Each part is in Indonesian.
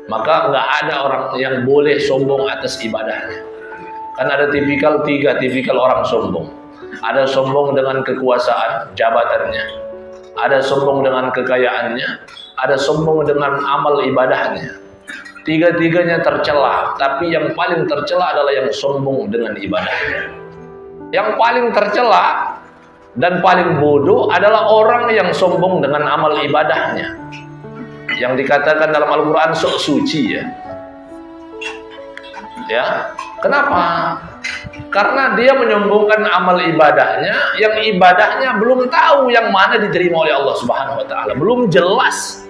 Maka nggak ada orang yang boleh sombong atas ibadahnya. Kan ada tiga tipikal orang sombong. Ada sombong dengan kekuasaan, jabatannya. Ada sombong dengan kekayaannya. Ada sombong dengan amal ibadahnya. Tiga-tiganya tercela, tapi yang paling tercela adalah yang sombong dengan ibadahnya. Yang paling tercela dan paling bodoh adalah orang yang sombong dengan amal ibadahnya. Yang dikatakan dalam Al-Quran sok suci ya. Ya, kenapa? Karena dia menyombongkan amal ibadahnya, yang ibadahnya belum tahu yang mana diterima oleh Allah Subhanahu wa taala. Belum jelas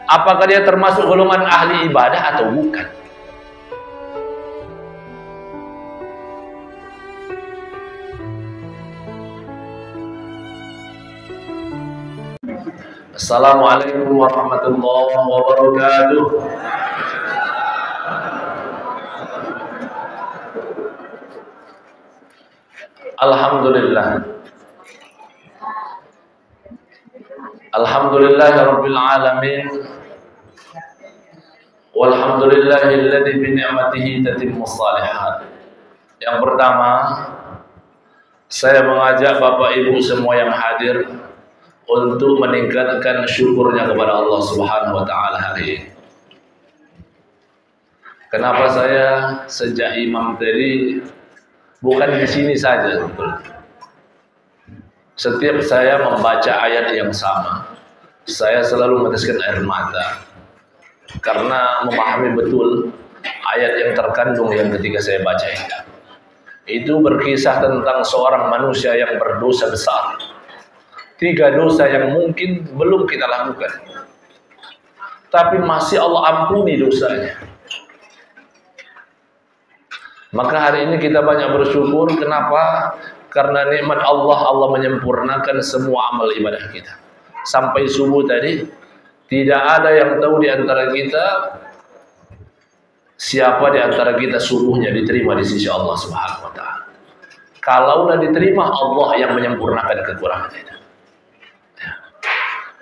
apakah dia termasuk golongan ahli ibadah atau bukan. Assalamualaikum warahmatullahi wabarakatuh. Alhamdulillah. Alhamdulillahirabbil alamin. Walhamdulillahilladzi bi ni'matihi tatimmus shalihat. Yang pertama, saya mengajak Bapak Ibu semua yang hadir untuk meningkatkan syukurnya kepada Allah Subhanahu wa taala hari ini. Kenapa saya sejak imam tadi bukan di sini saja? Setiap saya membaca ayat yang sama, saya selalu meneteskan air mata karena memahami betul ayat yang terkandung yang ketika saya baca itu. Itu berkisah tentang seorang manusia yang berdosa besar. 3 dosa yang mungkin belum kita lakukan, tapi masih Allah ampuni dosanya. Maka hari ini kita banyak bersyukur. Kenapa? Karena nikmat Allah, Allah menyempurnakan semua amal ibadah kita. Sampai subuh tadi, tidak ada yang tahu di antara kita siapa di antara kita subuhnya diterima di sisi Allah Subhanahu wa taala. Kalaulah diterima, Allah yang menyempurnakan kekurangan kita.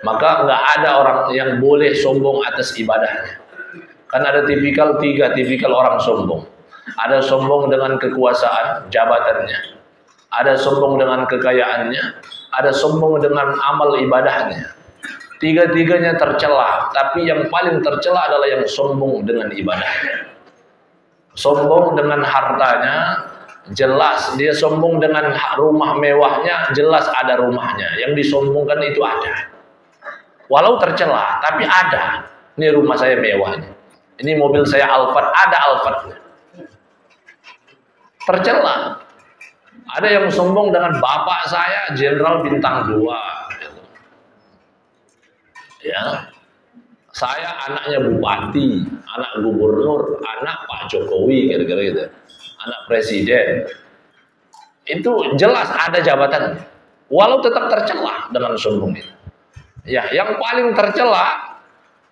Maka nggak ada orang yang boleh sombong atas ibadahnya. Kan ada tiga tipikal orang sombong. Ada sombong dengan kekuasaan, jabatannya. Ada sombong dengan kekayaannya. Ada sombong dengan amal ibadahnya. Tiga-tiganya tercela, tapi yang paling tercela adalah yang sombong dengan ibadahnya. Sombong dengan hartanya, jelas dia sombong dengan rumah mewahnya, jelas ada rumahnya. Yang disombongkan itu ada. Walau tercela, tapi ada. Ini rumah saya mewah. Ini mobil saya Alphard, ada Alphardnya. Tercela. Ada yang sombong dengan bapak saya Jenderal Bintang 2. Ya, saya anaknya bupati, anak gubernur, anak Pak Jokowi, kira-kira gitu. Anak presiden. Itu jelas ada jabatan. Walau tetap tercela dengan sombong itu. Ya, yang paling tercela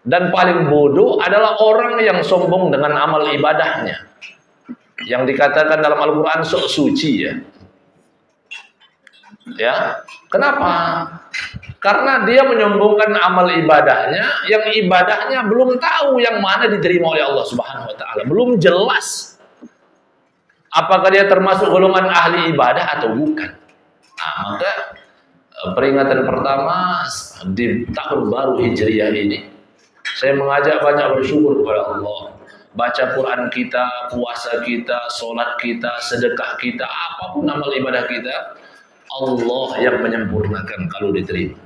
dan paling bodoh adalah orang yang sombong dengan amal ibadahnya. Yang dikatakan dalam Al-Quran sok suci ya. Ya, kenapa? Karena dia menyombongkan amal ibadahnya, yang ibadahnya belum tahu yang mana diterima oleh Allah Subhanahu wa taala. Belum jelas apakah dia termasuk golongan ahli ibadah atau bukan. Nah, maka peringatan pertama di tahun baru Hijriah ini, saya mengajak banyak bersyukur kepada Allah. Baca Quran kita, puasa kita, sholat kita, sedekah kita, apapun amal ibadah kita, Allah yang menyempurnakan kalau diterima.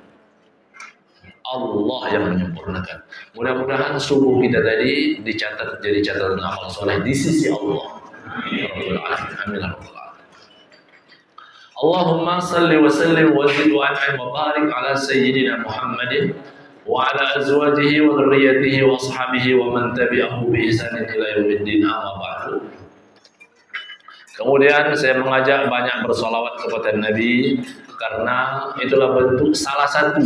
Allah yang menyempurnakan. Mudah-mudahan subuh kita tadi dicatat jadi catatan amal soleh di sisi Allah. Amin. Allahumma salli wa sallim wa zid wa an'im wa barik ala sayyidina Muhammadin wa ala azwajihi wa dhurriyyatihi wa ashabihi wa man tabi'ahu bi ihsanin ila yaumiddin, amma ba'du. Kemudian saya mengajak banyak bersolawat kepada Nabi, karena itulah bentuk salah satu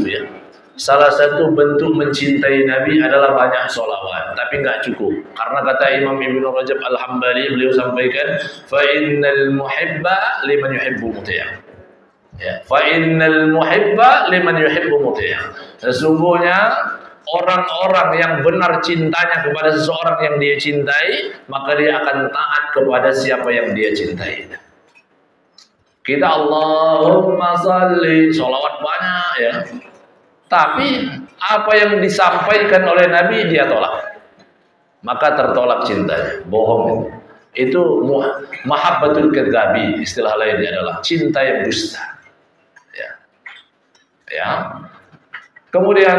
bentuk mencintai Nabi adalah banyak solawat. Tapi nggak cukup, karena kata Imam Ibnu Rajab Al-Hambali, beliau sampaikan, fa innal muhibba liman yuhibbu muti'ah. Ya, fa innal muhibba liman yuhibbu muti'ah. Sesungguhnya orang-orang yang benar cintanya kepada seseorang yang dia cintai, maka dia akan taat kepada siapa yang dia cintai. Kita Allahumma salli, sholawat banyak ya, tapi apa yang disampaikan oleh Nabi dia tolak, maka tertolak cintanya. Bohong itu mahabbatul kadzabi, istilah lainnya adalah cinta yang dusta. Ya. Kemudian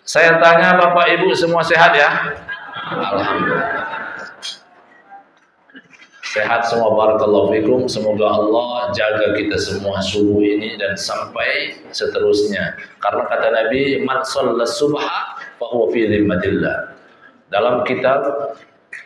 saya tanya Bapak Ibu semua sehat ya? Alhamdulillah. Sehat semua, barakallahu fikum. Semoga Allah jaga kita semua subuh ini dan sampai seterusnya. Karena kata Nabi, man shalla subha fa huwa fi dhimmatillah. Dalam kitab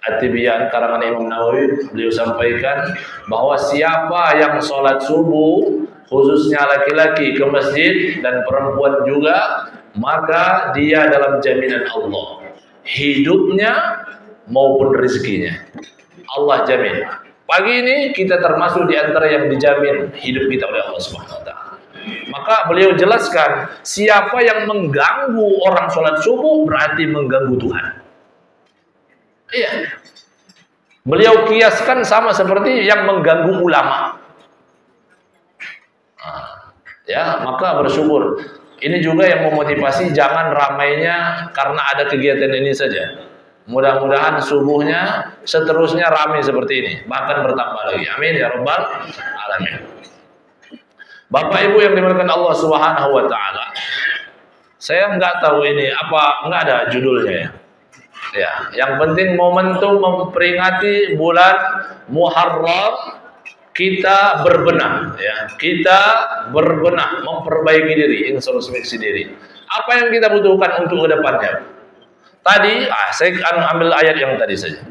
At-Tibyan karangan Imam Nawawi, beliau sampaikan bahwa siapa yang sholat subuh, khususnya laki-laki ke masjid dan perempuan juga, maka dia dalam jaminan Allah, hidupnya maupun rezekinya. Allah jamin. Pagi ini kita termasuk di antara yang dijamin hidup kita oleh Allah Subhanahu wa taala. Maka beliau jelaskan, siapa yang mengganggu orang sholat subuh berarti mengganggu Tuhan. Iya. Beliau kiaskan sama seperti yang mengganggu ulama. Ya, maka bersyukur. Ini juga yang memotivasi, jangan ramainya karena ada kegiatan ini saja. Mudah-mudahan subuhnya seterusnya ramai seperti ini, bahkan bertambah lagi. Amin ya rabbal alamin. Bapak Ibu yang dimuliakan Allah Subhanahu wa taala. Saya nggak tahu ini apa, nggak ada judulnya ya. Ya, yang penting momentum memperingati bulan Muharram, kita berbenah ya. Kita berbenah, memperbaiki diri, introspeksi diri. Apa yang kita butuhkan untuk ke depannya? Tadi, saya ambil ayat yang tadi saja.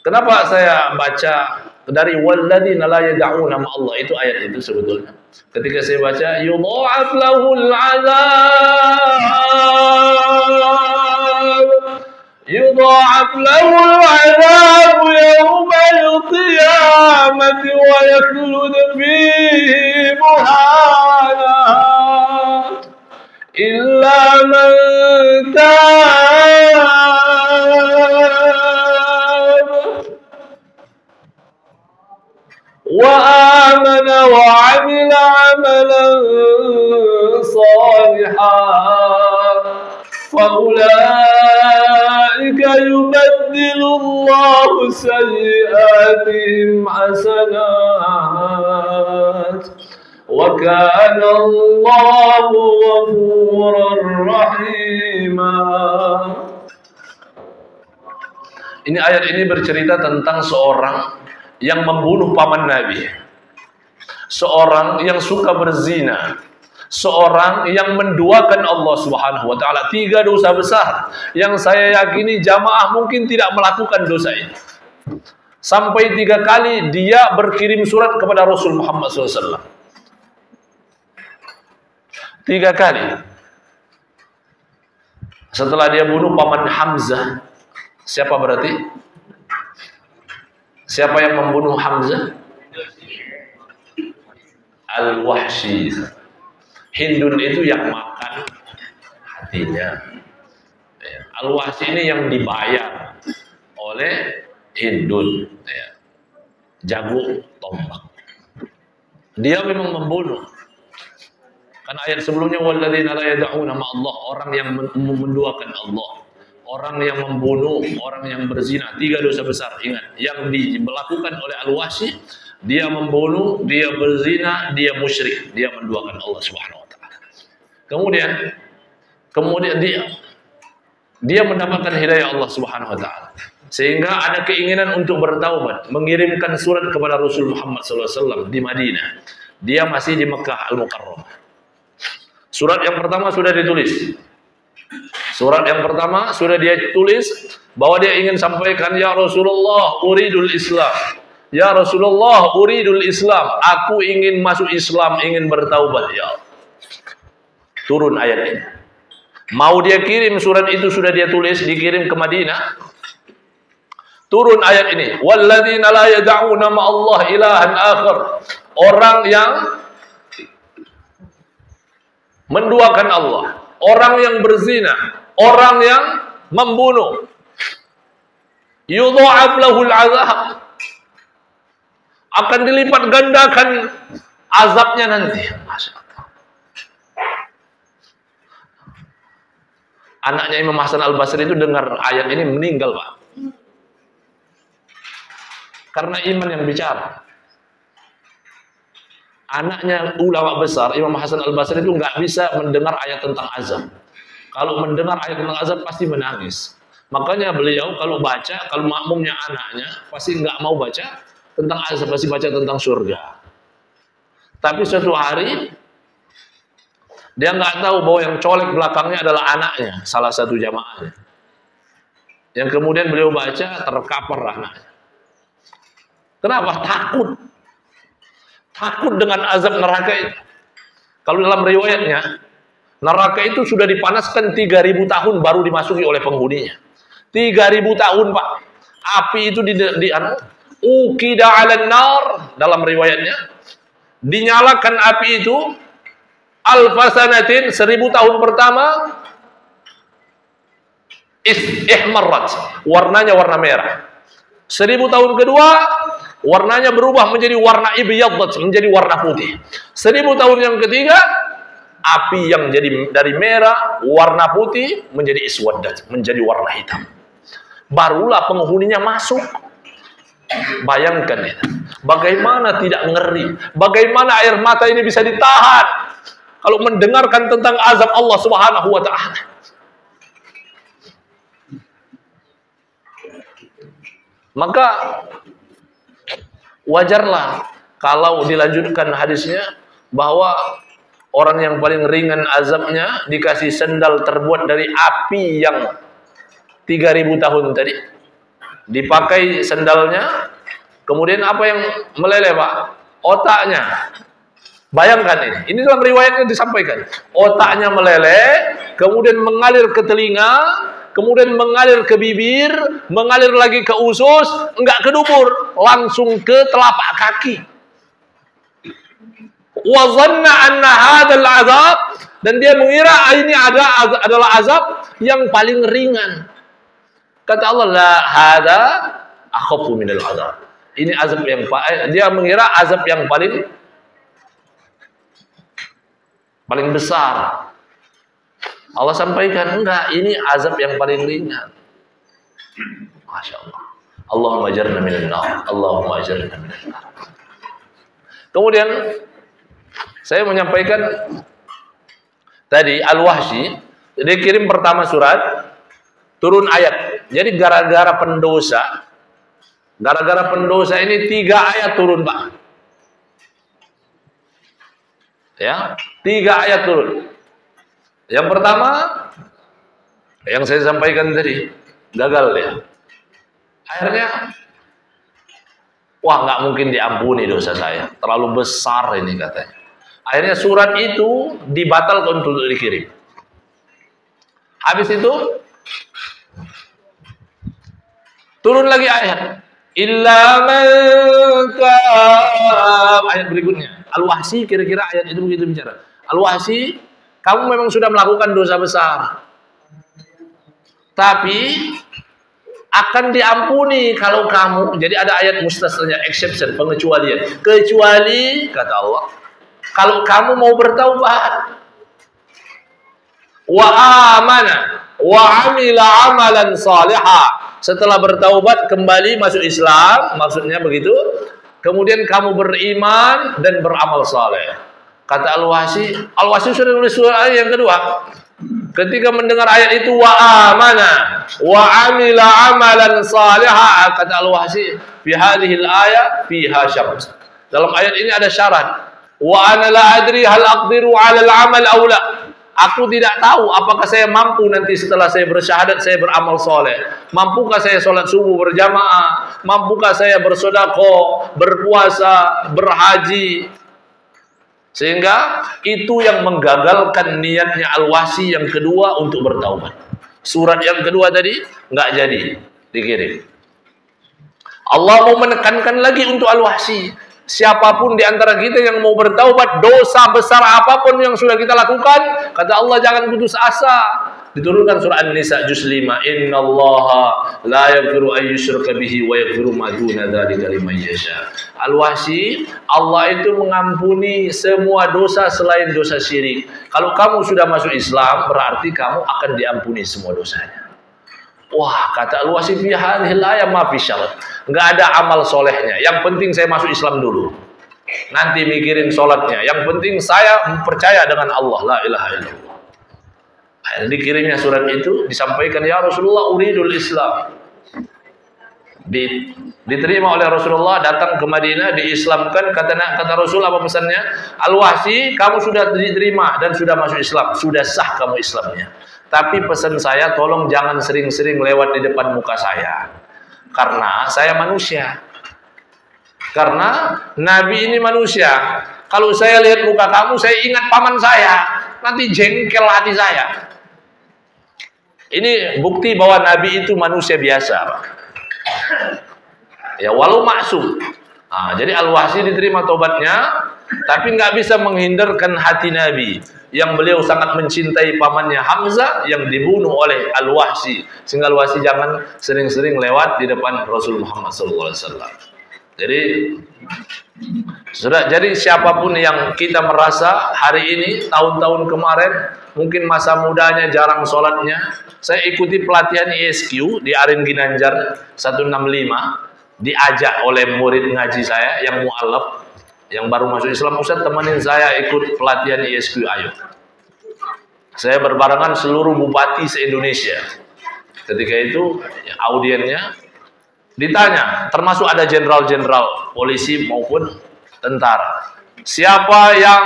Kenapa saya baca dari walladzina la yad'una ma Allah, itu ayat itu sebetulnya. Ketika saya baca yudha'af lahul 'adzab, yudha'af lahul 'adzab yawmal qiyamati wa yakhlud fihi muhana illa man taab wa amana wa 'amila 'amalan salihan fa ulaika yubaddilu Allahu sayyi'atihim hasanat wa kana Allahu ghafurar rahima. Ini ayat ini bercerita tentang seorang yang membunuh paman Nabi, seorang yang suka berzina, seorang yang menduakan Allah Subhanahu wa taala. 3 dosa besar yang saya yakini jamaah mungkin tidak melakukan dosa ini. Sampai 3 kali dia berkirim surat kepada Rasul Muhammad SAW. 3 kali. Setelah dia bunuh paman Hamzah. Siapa berarti? Siapa yang membunuh Hamzah? Al-Wahsy. Hindun itu yang makan hatinya. Al-Wahsy ini yang dibayar oleh Hindun. Jago tombak. Dia memang membunuh. Karena ayat sebelumnya walladzina la yad'una ma Allah, orang yang menduakan Allah, orang yang membunuh, orang yang berzina, 3 dosa besar. Ingat, yang dilakukan oleh Al-Wahsy, dia membunuh, dia berzina, dia musyrik, dia menduakan Allah Subhanahu wa taala. Kemudian dia mendapatkan hidayah Allah Subhanahu wa taala. Sehingga ada keinginan untuk bertaubat, mengirimkan surat kepada Rasul Muhammad SAW di Madinah. Dia masih di Mekah Al-Mukarramah. Surat yang pertama sudah ditulis. Surat yang pertama sudah dia tulis bahwa dia ingin sampaikan, ya Rasulullah, uridul Islam. Ya Rasulullah, uridul Islam. Aku ingin masuk Islam, ingin bertaubat ya. Turun ayat ini. Mau dia kirim surat itu sudah dia tulis, dikirim ke Madinah. Turun ayat ini. Walladzina la yad'una ma Allah ilahan akhar. Orang yang menduakan Allah, orang yang berzina, orang yang membunuh, yudha'af lahul azab, akan dilipat gandakan azabnya nanti. Masya Allah. Anaknya Imam Hasan Al-Basri itu dengar ayat ini meninggal, Pak. Karena iman yang bicara. Anaknya ulama besar, Imam Hasan Al-Basri itu nggak bisa mendengar ayat tentang azab. Kalau mendengar ayat tentang azab pasti menangis. Makanya beliau kalau baca, kalau makmumnya anaknya, pasti nggak mau baca tentang azab, pasti baca tentang surga. Tapi suatu hari, dia nggak tahu bahwa yang colek belakangnya adalah anaknya, salah satu jamaahnya. Yang kemudian beliau baca, terkapar anaknya. Kenapa? Takut. Takut dengan azab neraka itu. Kalau dalam riwayatnya, neraka itu sudah dipanaskan 3.000 tahun baru dimasuki oleh penghuninya. 3.000 tahun, Pak. Api itu ukida 'alan nar, dalam riwayatnya. Dinyalakan api itu alfasanatin, 1.000 tahun pertama ihmarrat, warnanya warna merah. 1.000 tahun kedua warnanya berubah menjadi warna ibyaddat, menjadi warna putih. 1.000 tahun yang ketiga, api yang jadi dari merah, warna putih menjadi iswaddat, menjadi warna hitam. Barulah penghuninya masuk. Bayangkan itu. Bagaimana tidak ngeri? Bagaimana air mata ini bisa ditahan kalau mendengarkan tentang azab Allah Subhanahu wa taala. Maka wajarlah kalau dilanjutkan hadisnya bahwa orang yang paling ringan azabnya dikasih sendal terbuat dari api yang 3.000 tahun tadi. Dipakai sendalnya, kemudian apa yang meleleh, Pak? Otaknya. Bayangkan ini. Ini dalam riwayatnya disampaikan. Otaknya meleleh, kemudian mengalir ke telinga, kemudian mengalir ke bibir, mengalir lagi ke usus, enggak ke dubur, langsung ke telapak kaki. Wa dhanna anna hadzal azab, dan dia mengira ini adalah azab yang paling ringan. Kata Allah, la hadza akhafu minal azab. Ini azab yang dia mengira azab yang paling besar. Allah sampaikan, enggak, ini azab yang paling ringan. Masya Allah. Allahumma ajarna minan nar. Allahumma ajarna minan nar. Kemudian saya menyampaikan tadi Al-Wahsy dia kirim pertama surat, turun ayat. Jadi gara-gara pendosa ini 3 ayat turun, Pak. Ya, 3 ayat turun. Yang pertama, yang saya sampaikan tadi, gagal ya. Akhirnya, wah nggak mungkin diampuni dosa saya, terlalu besar ini katanya. Akhirnya surat itu dibatalkan untuk dikirim. Habis itu, turun lagi ayat. Illa man taab. Ayat berikutnya. Al-Wahsy, kira-kira ayat itu begitu bicara. Al-Wahsy, kamu memang sudah melakukan dosa besar. Tapi akan diampuni kalau kamu. Jadi ada ayat mustasnanya, exception, pengecualian. Kecuali, kata Allah, kalau kamu mau bertaubat. Wa amana wa amila amalan salihah. Setelah bertaubat kembali masuk Islam, maksudnya begitu. Kemudian kamu beriman dan beramal saleh. Kata Al-Wahsy sudah nulis surah ayat yang kedua. Ketika mendengar ayat itu, wa amana wa amila amalan salihah, kata Al-Wahsy, fi hadhihi al-ayah fiha syarat. Dalam ayat ini ada syarat. Wa ana la adri hal aqdiru 'ala al-amal aw la. Aku tidak tahu apakah saya mampu nanti setelah saya bersyahadat saya beramal soleh. Mampukah saya sholat subuh berjamaah? Mampukah saya bersedekah, berpuasa, berhaji? Sehingga itu yang menggagalkan niatnya Al-Wahsy yang kedua untuk bertaubat. Surat yang kedua tadi nggak jadi dikirim. Allah mau menekankan lagi untuk Al-Wahsy. siapapun di antara kita yang mau bertaubat, dosa besar apapun yang sudah kita lakukan, kata Allah jangan putus asa. Diturunkan surah An-Nisa juz 5, innallaha la yaghfiru an yushraka bihi wa yaghfiru ma duna dzalika liman yasha. Al-Wahsy, Allah itu mengampuni semua dosa selain dosa syirik. Kalau kamu sudah masuk Islam, berarti kamu akan diampuni semua dosanya. Wah, kata Al-Wahsy fi hadhil ayat ma fi syarat. Enggak ada amal solehnya. Yang penting saya masuk Islam dulu. Nanti mikirin sholatnya. Yang penting saya percaya dengan Allah, la ilaha illallah. Dikirimnya surat itu, disampaikan, ya Rasulullah uridul Islam. Diterima oleh Rasulullah, datang ke Madinah, diislamkan. Kata Rasul apa pesannya? Al-Wahsy, kamu sudah diterima dan sudah masuk Islam, sudah sah kamu Islamnya. Tapi pesan saya, tolong jangan sering-sering lewat di depan muka saya, karena saya manusia. Karena Nabi ini manusia. Kalau saya lihat muka kamu, saya ingat paman saya, nanti jengkel hati saya. Ini bukti bahwa Nabi itu manusia biasa, ya, walau maksum. Jadi Al-Wahsy diterima tobatnya, tapi nggak bisa menghindarkan hati Nabi yang beliau sangat mencintai pamannya Hamzah yang dibunuh oleh Al-Wahsy, sehingga Al-Wahsy jangan sering-sering lewat di depan Rasul Muhammad SAW. Jadi siapapun yang kita merasa hari ini, tahun-tahun kemarin, mungkin masa mudanya jarang sholatnya. Saya ikuti pelatihan ISQ di Arin Ginanjar 165, diajak oleh murid ngaji saya yang mu'alaf, yang baru masuk Islam. Ustaz, temenin saya ikut pelatihan ISQ, ayo. Saya berbarengan seluruh bupati se-Indonesia. Ketika itu ya, audiennya ditanya, termasuk ada jenderal-jenderal polisi maupun tentara, siapa yang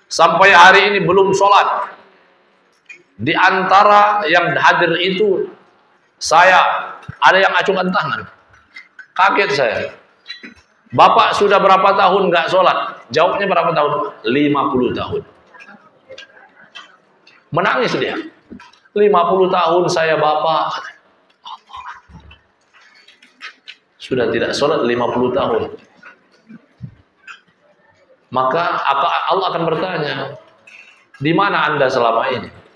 sampai hari ini belum sholat? Di antara yang hadir itu saya, ada yang acungkan tangan. Kaget saya. Bapak sudah berapa tahun nggak sholat? Jawabnya berapa tahun? 50 tahun. Menangis dia. 50 tahun saya Bapak. Sudah tidak sholat 50 tahun. Maka Allah akan bertanya, di mana Anda selama ini?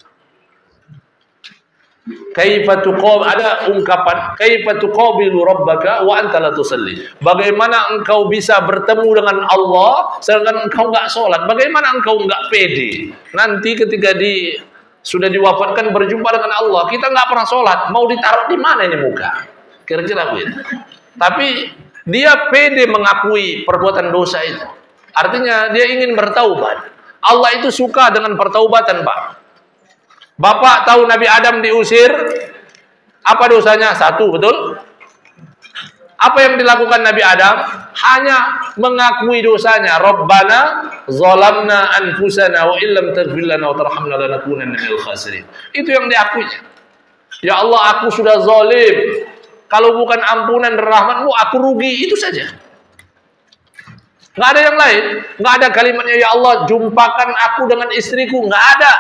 Ada ungkapan, kaifa tuqabilu rabbaka wa anta la tusalli. Bagaimana engkau bisa bertemu dengan Allah sedangkan engkau enggak sholat? Bagaimana engkau enggak pede? Nanti ketika sudah diwafatkan berjumpa dengan Allah, kita enggak pernah sholat, mau ditaruh di mana ini muka? Kira-kira begitu. Tapi dia pede mengakui perbuatan dosa itu. Artinya dia ingin bertaubat. Allah itu suka dengan pertaubatan, Pak. Bapak tahu Nabi Adam diusir, apa dosanya? 1, betul? Apa yang dilakukan Nabi Adam? Hanya mengakui dosanya. Rabbana zalamna anfusana wa illam taghfir lana wa tarhamna lanakunanna minal khasirin. Itu yang diakuinya. Ya Allah, aku sudah zalim. Kalau bukan ampunan dan rahmatmu, aku rugi. Itu saja. Nggak ada yang lain. Nggak ada kalimatnya, ya Allah, jumpakan aku dengan istriku. Nggak ada.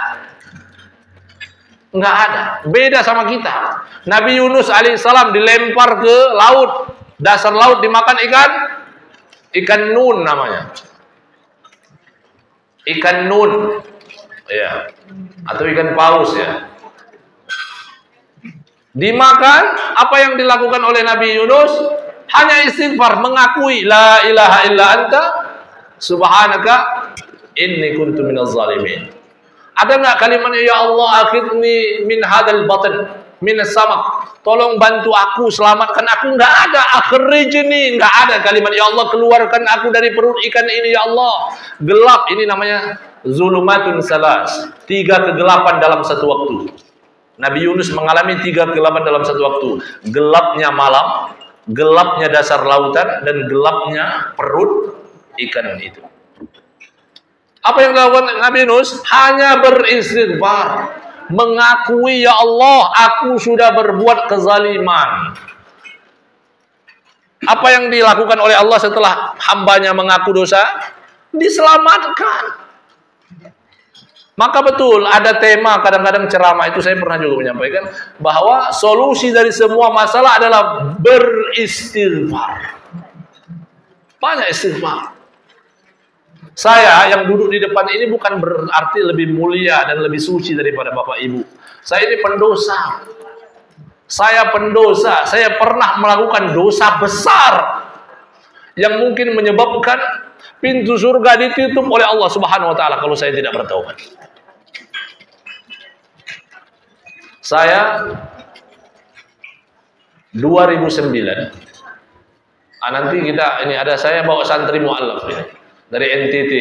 Nggak ada. Beda sama kita. Nabi Yunus alaihissalam dilempar ke laut. Dasar laut dimakan ikan. Ikan nun namanya. Ikan nun. Ya. Atau ikan paus ya. Dimakan. Apa yang dilakukan oleh Nabi Yunus? Hanya istighfar. Mengakui. La ilaha illa anta. Subhanaka. Inni kuntu minaz zalimin. Ada nggak kalimatnya, ya Allah, akhirni min hadal batan min samak, tolong bantu aku, selamatkan aku? Nggak ada. Akhrijni, nggak ada kalimat ya Allah, keluarkan aku dari perut ikan ini ya Allah. Gelap, ini namanya zulumatun salas, 3 kegelapan dalam satu waktu. Nabi Yunus mengalami 3 kegelapan dalam satu waktu. Gelapnya malam, gelapnya dasar lautan, dan gelapnya perut ikan itu. Apa yang dilakukan Nabi Yunus? Hanya beristighfar, mengakui, ya Allah, aku sudah berbuat kezaliman. Apa yang dilakukan oleh Allah setelah hambanya mengaku dosa? Diselamatkan. Maka betul, ada tema kadang-kadang ceramah itu saya pernah juga menyampaikan bahwa solusi dari semua masalah adalah beristighfar. Banyak istighfar. Saya yang duduk di depan ini bukan berarti lebih mulia dan lebih suci daripada Bapak Ibu. Saya ini pendosa. Saya pendosa. Saya pernah melakukan dosa besar yang mungkin menyebabkan pintu surga ditutup oleh Allah Subhanahu wa taala kalau saya tidak bertaubat. Saya 2009. Nanti kita ini ada saya bawa santri mu'allaf ya, dari NTT.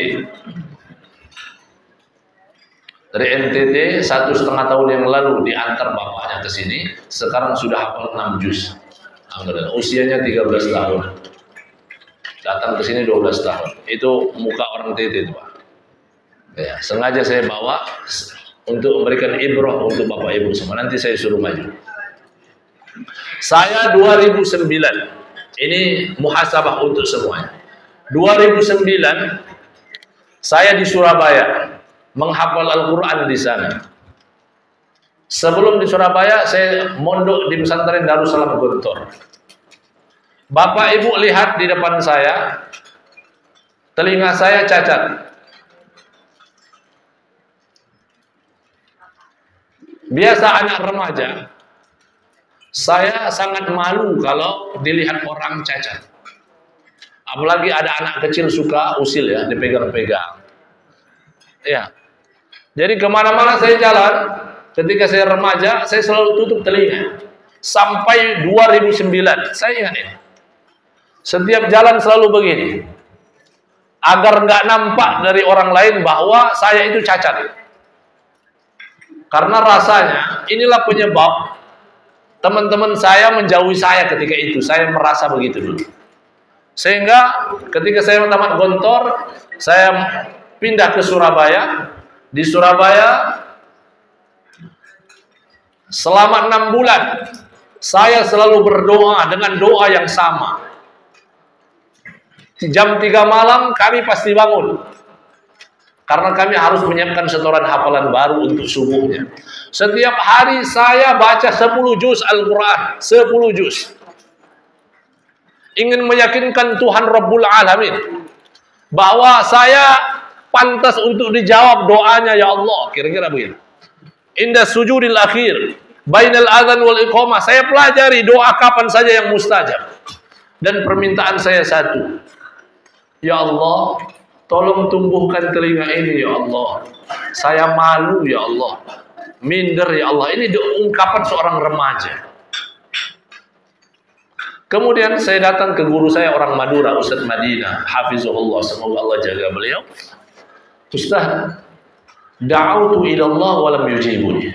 Dari NTT 1,5 tahun yang lalu diantar bapaknya ke sini. Sekarang sudah hafal 6 juz. Usianya 13 tahun. Datang ke sini 12 tahun. Itu muka orang TT itu, Pak. Ya, sengaja saya bawa untuk memberikan ibrah untuk Bapak Ibu semua. Nanti saya suruh maju. Saya 2009. Ini muhasabah untuk semuanya. 2009 saya di Surabaya menghafal Al-Quran di sana. Sebelum di Surabaya saya mondok di pesantren Darussalam Gontor. Bapak Ibu lihat di depan saya, telinga saya cacat. Biasa anak remaja, saya sangat malu kalau dilihat orang cacat. Apalagi ada anak kecil suka usil ya, dipegang-pegang. Ya. Jadi kemana-mana saya jalan, ketika saya remaja, saya selalu tutup telinga. Sampai 2009, saya ingat ini. Setiap jalan selalu begini. Agar nggak nampak dari orang lain bahwa saya itu cacat. Karena rasanya, inilah penyebab teman-teman saya menjauhi saya ketika itu. Saya merasa begitu dulu. Sehingga ketika saya tamat Gontor, saya pindah ke Surabaya. Di Surabaya selama 6 bulan saya selalu berdoa dengan doa yang sama. Jam 3 malam kami pasti bangun. Karena kami harus menyiapkan setoran hafalan baru untuk subuhnya. Setiap hari saya baca 10 juz Al-Quran. 10 juz. Ingin meyakinkan Tuhan Rabbul Alamin bahwa saya pantas untuk dijawab doanya, ya Allah. Kira-kira begitu. Indah sujudil akhir, bainal adzan wal iqamah, saya pelajari doa kapan saja yang mustajab. Dan permintaan saya satu. Ya Allah, tolong tumbuhkan telinga ini, ya Allah. Saya malu, ya Allah. Minder, ya Allah. Ini ungkapan seorang remaja. Kemudian saya datang ke guru saya orang Madura, Ustaz Madinah, hafizahullah, semoga Allah jaga beliau. Ustaz, da'autu ilallah walam yujibuni.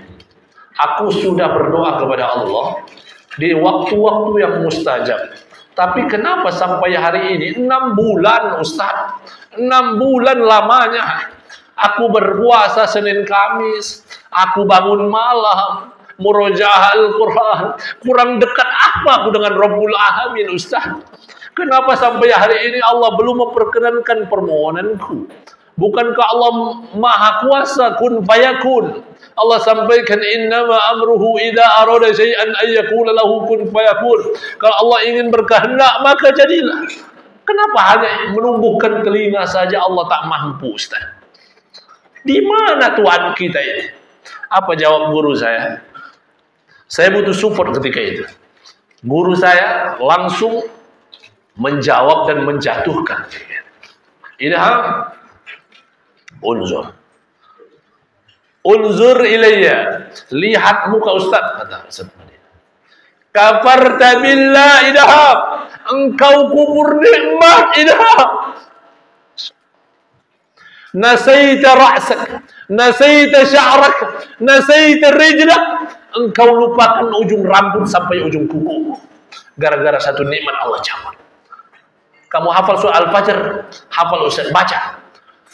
Aku sudah berdoa kepada Allah di waktu-waktu yang mustajab. Tapi kenapa sampai hari ini 6 bulan Ustaz, 6 bulan lamanya aku berpuasa Senin Kamis, aku bangun malam, murojaah Al-Quran, kurang dekat apa aku dengan Rabbul Alamin Ustaz? Kenapa sampai hari ini Allah belum memperkenankan permohonanku? Bukankah Allah Maha Kuasa, kun fayakun? Allah sampaikan innama amruhu idza arada syai'an ay yaqula lahu kun fayakun. Kalau Allah ingin berkehendak maka jadilah. Kenapa hanya menumbuhkan telinga saja Allah tak mampu, Ustaz? Di mana Tuhan kita ini? Apa jawab guru saya? Saya butuh support ketika itu. Guru saya langsung menjawab dan menjatuhkan. Ilham, unzur ilayya, lihat muka Ustaz, kata Ustaz Madinah. Kafarta billah idhab, engkau kubur nikmat idhab. Nasaita ra'sak, nasaita sya'rak, nasaita rijlak, engkau lupakan ujung rambut sampai ujung kuku. Gara-gara satu nikmat Allah cabut. Kamu hafal surah Al-Fajr, hafal Ustaz, baca.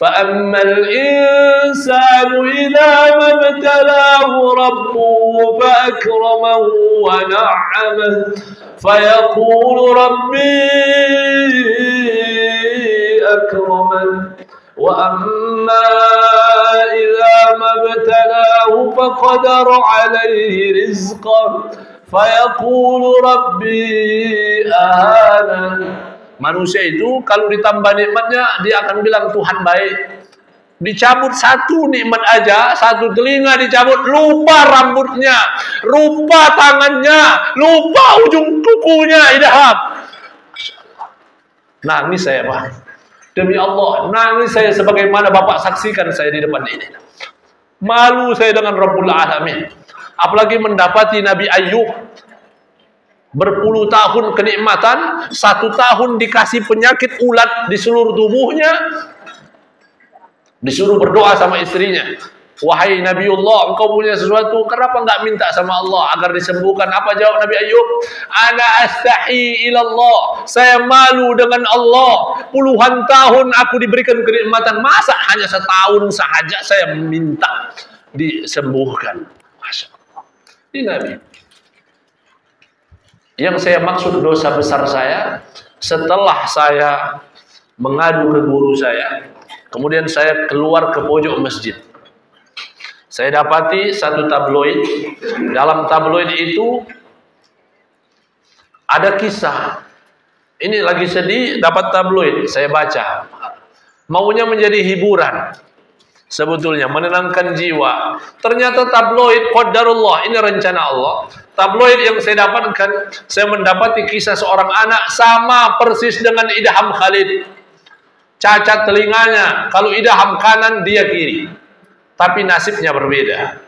فَأَمَّا الْإِنسَانُ إِذَا مَا ابْتَلَاهُ رَبُّهُ فَأَكْرَمَهُ وَنَعَّمَهُ فَيَقُولُ رَبِّي أَكْرَمَنِ وَأَمَّا إِذَا مَا ابْتَلَاهُ فَقَدَرَ عَلَيْهِ رِزْقَهُ فَيَقُولُ رَبِّي أَهَانَنِ Manusia itu kalau ditambah nikmatnya, dia akan bilang Tuhan baik. Dicabut satu nikmat aja, satu telinga dicabut, lupa rambutnya, lupa tangannya, lupa ujung kukunya, idahap. Nangis saya, Pak. Demi Allah, nangis saya sebagaimana Bapak saksikan saya di depan ini. Malu saya dengan Rabbul Alamin. Apalagi mendapati Nabi Ayub berpuluh tahun kenikmatan, 1 tahun dikasih penyakit ulat di seluruh tubuhnya. Disuruh berdoa sama istrinya. Wahai Nabiullah, engkau punya sesuatu, kenapa enggak minta sama Allah agar disembuhkan? Apa jawab Nabi Ayub? Ana astahi ilallah. Saya malu dengan Allah. Puluhan tahun aku diberikan kenikmatan. Masa hanya setahun saja saya minta disembuhkan? Masya Allah. Ini Nabi. Yang saya maksud dosa besar saya, setelah saya mengadu ke guru saya, kemudian saya keluar ke pojok masjid. Saya dapati satu tabloid. Dalam tabloid itu ada kisah. Ini lagi sedih, dapat tabloid. Saya baca. Maunya menjadi hiburan. Sebetulnya menenangkan jiwa. Ternyata tabloid qadarullah, ini rencana Allah. Tabloid yang saya dapatkan, saya mendapati kisah seorang anak sama persis dengan Idham Khalid. Cacat telinganya, kalau idaham kanan dia kiri, tapi nasibnya berbeda.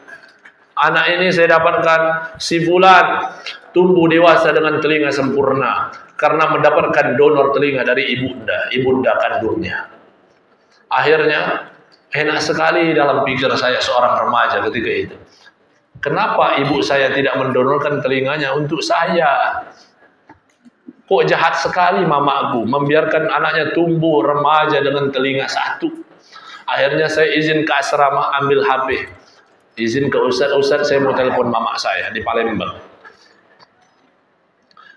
Anak ini saya dapatkan si fulan tumbuh dewasa dengan telinga sempurna karena mendapatkan donor telinga dari ibunda kandungnya. Akhirnya enak sekali dalam pikir saya seorang remaja ketika itu. Kenapa ibu saya tidak mendonorkan telinganya untuk saya? Kok jahat sekali mamaku membiarkan anaknya tumbuh remaja dengan telinga satu. Akhirnya saya izin ke asrama ambil HP. Izin ke Ustaz, saya mau telepon mama saya di Palembang.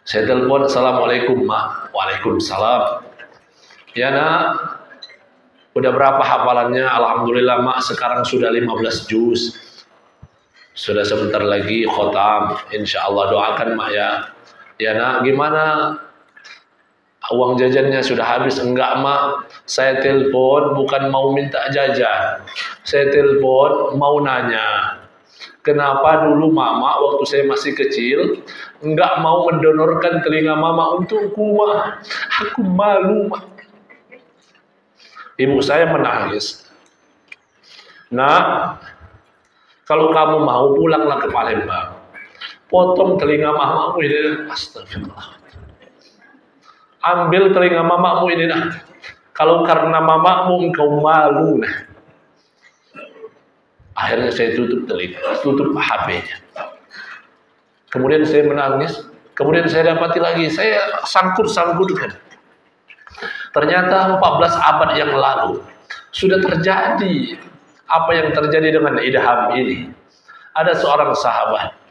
Saya telepon, Assalamualaikum Ma. Waalaikumsalam. Ya nak, udah berapa hafalannya? Alhamdulillah Mak, sekarang sudah 15 juz. Sudah sebentar lagi khotam. Insya Allah doakan Mak ya. Ya nak, gimana? Uang jajannya sudah habis? Enggak Mak, saya telepon bukan mau minta jajan. Saya telepon mau nanya, kenapa dulu Mama waktu saya masih kecil enggak mau mendonorkan telinga Mama untukku Mak? Aku malu Mak. Ibu saya menangis. Nah, kalau kamu mau pulanglah ke Palembang. Potong telinga mamamu ini. Astagfirullah. Ambil telinga mamamu ini nah. Kalau karena mamamu engkau malu nah. Akhirnya saya tutup telinga, tutup HP-nya. Kemudian saya menangis. Kemudian saya dapati lagi, saya sangkut-sangkutkan. Ternyata 14 abad yang lalu sudah terjadi apa yang terjadi dengan Idham ini. Ada seorang sahabat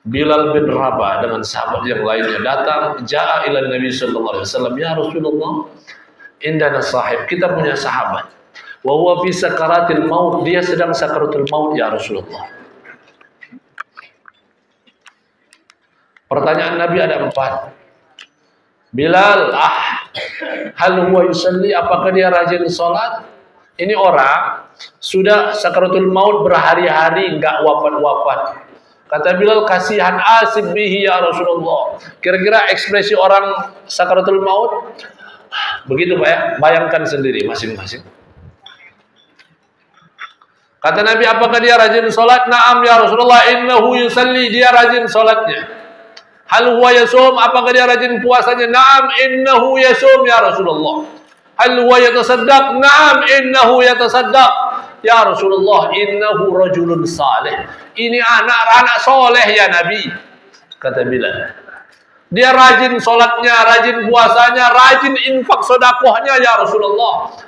Bilal bin Rabah dengan sahabat yang lainnya datang, ja'a ila Nabi sallallahu alaihi wasallam, ya Rasulullah, indana sahib, kita punya sahabat. Wa huwa fi sakaratil maut, dia sedang sakaratul maut ya Rasulullah. Pertanyaan Nabi ada 4. Bilal, hal huwa yusalli, apakah dia rajin salat? Ini orang sudah sakaratul maut berhari-hari enggak wafat-wafat. Kata Bilal, kasihan asib bihi ya Rasulullah. Kira-kira ekspresi orang sakaratul maut begitu Pak ya? Bayangkan sendiri masing-masing. Kata Nabi, apakah dia rajin sholat? Naam ya Rasulullah, innahu yusalli, dia rajin sholatnya. Hal huwa yasum, apakah dia rajin puasanya? Naam innahu yasum ya Rasulullah. Hal huwa yatasaddaq? Naam innahu yatasaddaq. Ya Rasulullah, innahu rajulun salih. Ini anak soleh ya Nabi. Kata Bilal. Dia rajin sholatnya, rajin puasanya, rajin infak sodakohnya ya Rasulullah.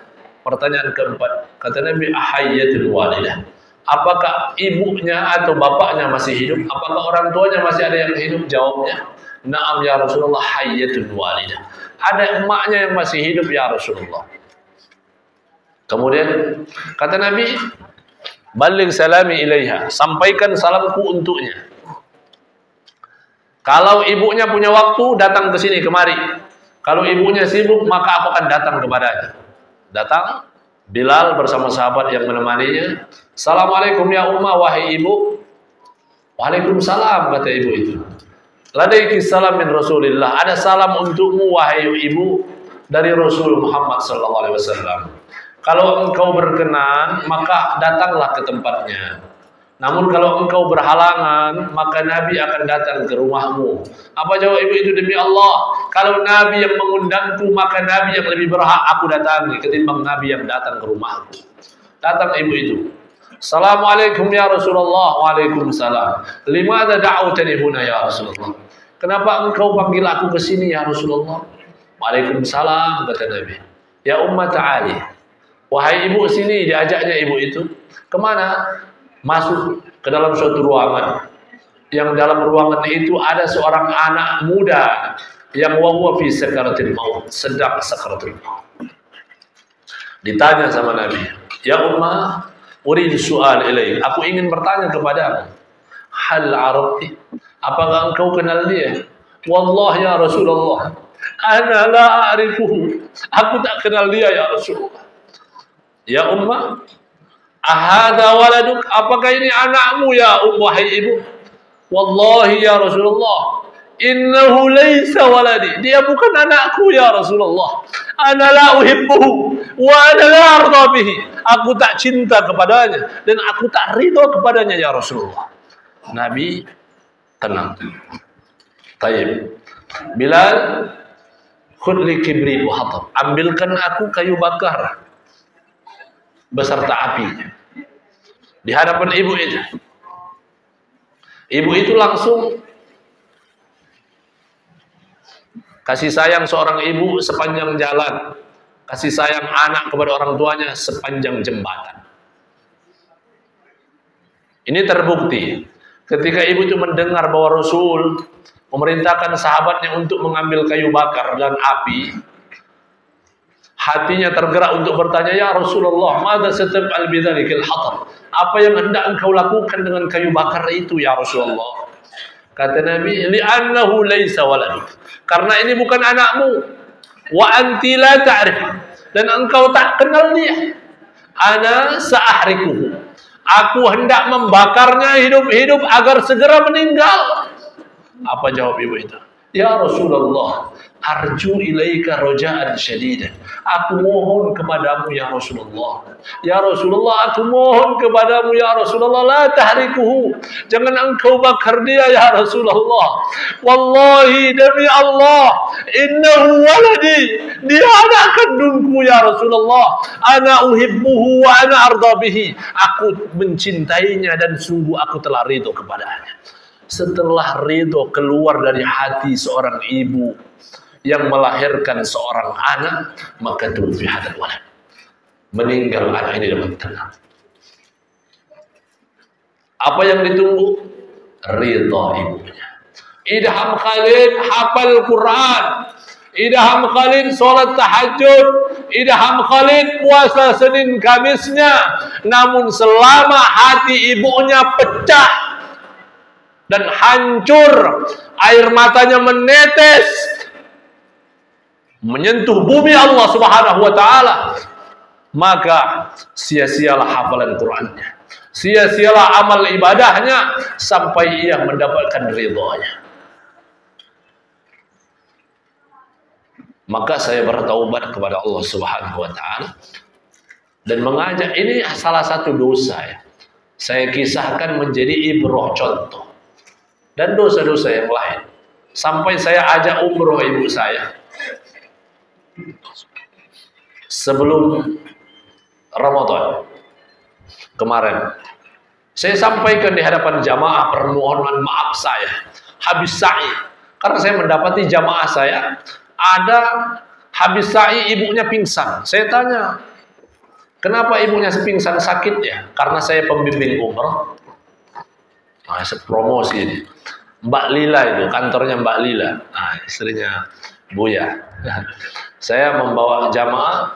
Pertanyaan keempat. Kata Nabi, ahayyatul walidah. Apakah ibunya atau bapaknya masih hidup? Apakah orang tuanya masih ada yang hidup? Jawabnya, na'am ya Rasulullah, hayyatul walidah. Ada emaknya yang masih hidup ya Rasulullah. Kemudian kata Nabi, baligh salami ilaiha, sampaikan salamku untuknya. Kalau ibunya punya waktu, datang ke sini kemari. Kalau ibunya sibuk, maka aku akan datang kepadanya. Datang Bilal bersama sahabat yang menemaninya. Assalamualaikum ya Ummah, wahai ibu. Waalaikumsalam, kata ibu itu. Ladaiki salam min Rasulillah. Ada salam untukmu wahai ibu dari Rasul Muhammad sallallahu alaihi wasallam. Kalau engkau berkenan, maka datanglah ke tempatnya. Namun kalau engkau berhalangan, maka Nabi akan datang ke rumahmu. Apa jawab ibu itu? Demi Allah, kalau Nabi yang mengundangku, maka Nabi yang lebih berhak aku datangi ketimbang Nabi yang datang ke rumahku. Datang ibu itu. Assalamualaikum ya Rasulullah. Waalaikumsalam. Limadha da'utani huna ya Rasulullah? Kenapa engkau panggil aku ke sini ya Rasulullah? Waalaikumsalam, kata Nabi. Ya Ummah ta'ali. Wahai ibu, sini, diajaknya ibu itu. Kemana? Masuk ke dalam suatu ruangan. Yang dalam ruangan itu ada seorang anak muda yang wahuwa fi sakaratil maut, sedang sakaratul maut. Ditanya sama Nabi, ya Ummah, uridu su'al ilaik. Aku ingin bertanya kepadamu. Hal arafti? Apakah engkau kenal dia? Wallah ya Rasulullah, ana la a'rifuhu. Aku tak kenal dia ya Rasulullah. Ya Ummah, ahada waladuk? Apakah ini anakmu ya wahai ibu? Wallahi ya Rasulullah, innahu laysa waladi. Dia bukan anakku ya Rasulullah. Ana la uhibbuhu wa ana la arda bihi. Aku tak cinta kepadanya dan aku tak ridho kepadanya ya Rasulullah. Nabi tenang. Tayyib. Bilal, khudh li kibri wa hatab. Ambilkan aku kayu bakar beserta apinya. Di hadapan ibu itu. Ibu itu langsung kasih sayang seorang ibu sepanjang jalan. Kasih sayang anak kepada orang tuanya sepanjang jembatan. Ini terbukti ketika ibu itu mendengar bahwa Rasul memerintahkan sahabatnya untuk mengambil kayu bakar dan api. Hatinya tergerak untuk bertanya, ya Rasulullah, madza sataf'al bidzalikal hatab? Apa yang hendak engkau lakukan dengan kayu bakar itu ya Rasulullah? Kata Nabi, li'annahu laisa waladuk. Karena ini bukan anakmu. Wa anti la ta'rif. Dan engkau tak kenal dia. Ana sa'ahrikuhu. Aku hendak membakarnya hidup-hidup agar segera meninggal. Apa jawab ibu itu? Ya Rasulullah, arju ilaika roja'an syadidan. Aku mohon kepadamu ya Rasulullah. Ya Rasulullah, aku mohon kepadamu ya Rasulullah, la tahrikuhu. Jangan engkau bakar dia ya Rasulullah. Wallahi demi Allah, innahu waladi. Dia anak kandungku ya Rasulullah. Ana uhibbuhu wa ana arda bihi. Aku mencintainya dan sungguh aku telah ridho kepadanya. Setelah ridho keluar dari hati seorang ibu yang melahirkan seorang anak, maka tufi hadal walad. Meninggal anak ini dalam tenang. Apa yang ditunggu? Ridho ibunya. Idham Khalid hafal Quran. Idham Khalid sholat tahajud. Idham Khalid puasa Senin Kamisnya. Namun selama hati ibunya pecah dan hancur, air matanya menetes, menyentuh bumi Allah Subhanahu wa ta'ala, maka sia-sialah hafalan Qur'annya, sia-sialah amal ibadahnya sampai ia mendapatkan ridhonya. Maka saya bertaubat kepada Allah Subhanahu wa ta'ala dan mengajak, ini salah satu dosa ya, saya kisahkan menjadi ibrah, contoh, dan dosa-dosa yang lain. Sampai saya ajak umroh ibu saya sebelum Ramadan kemarin. Saya sampaikan di hadapan jamaah permohonan maaf saya habis sa'i, karena saya mendapati jamaah saya ada habis sa'i ibunya pingsan. Saya tanya, kenapa ibunya pingsan, sakit ya? Karena saya pembimbing umroh. Nah, promosi ini. Mbak Lila itu, kantornya Mbak Lila. Nah, istrinya Buya. Saya membawa jamaah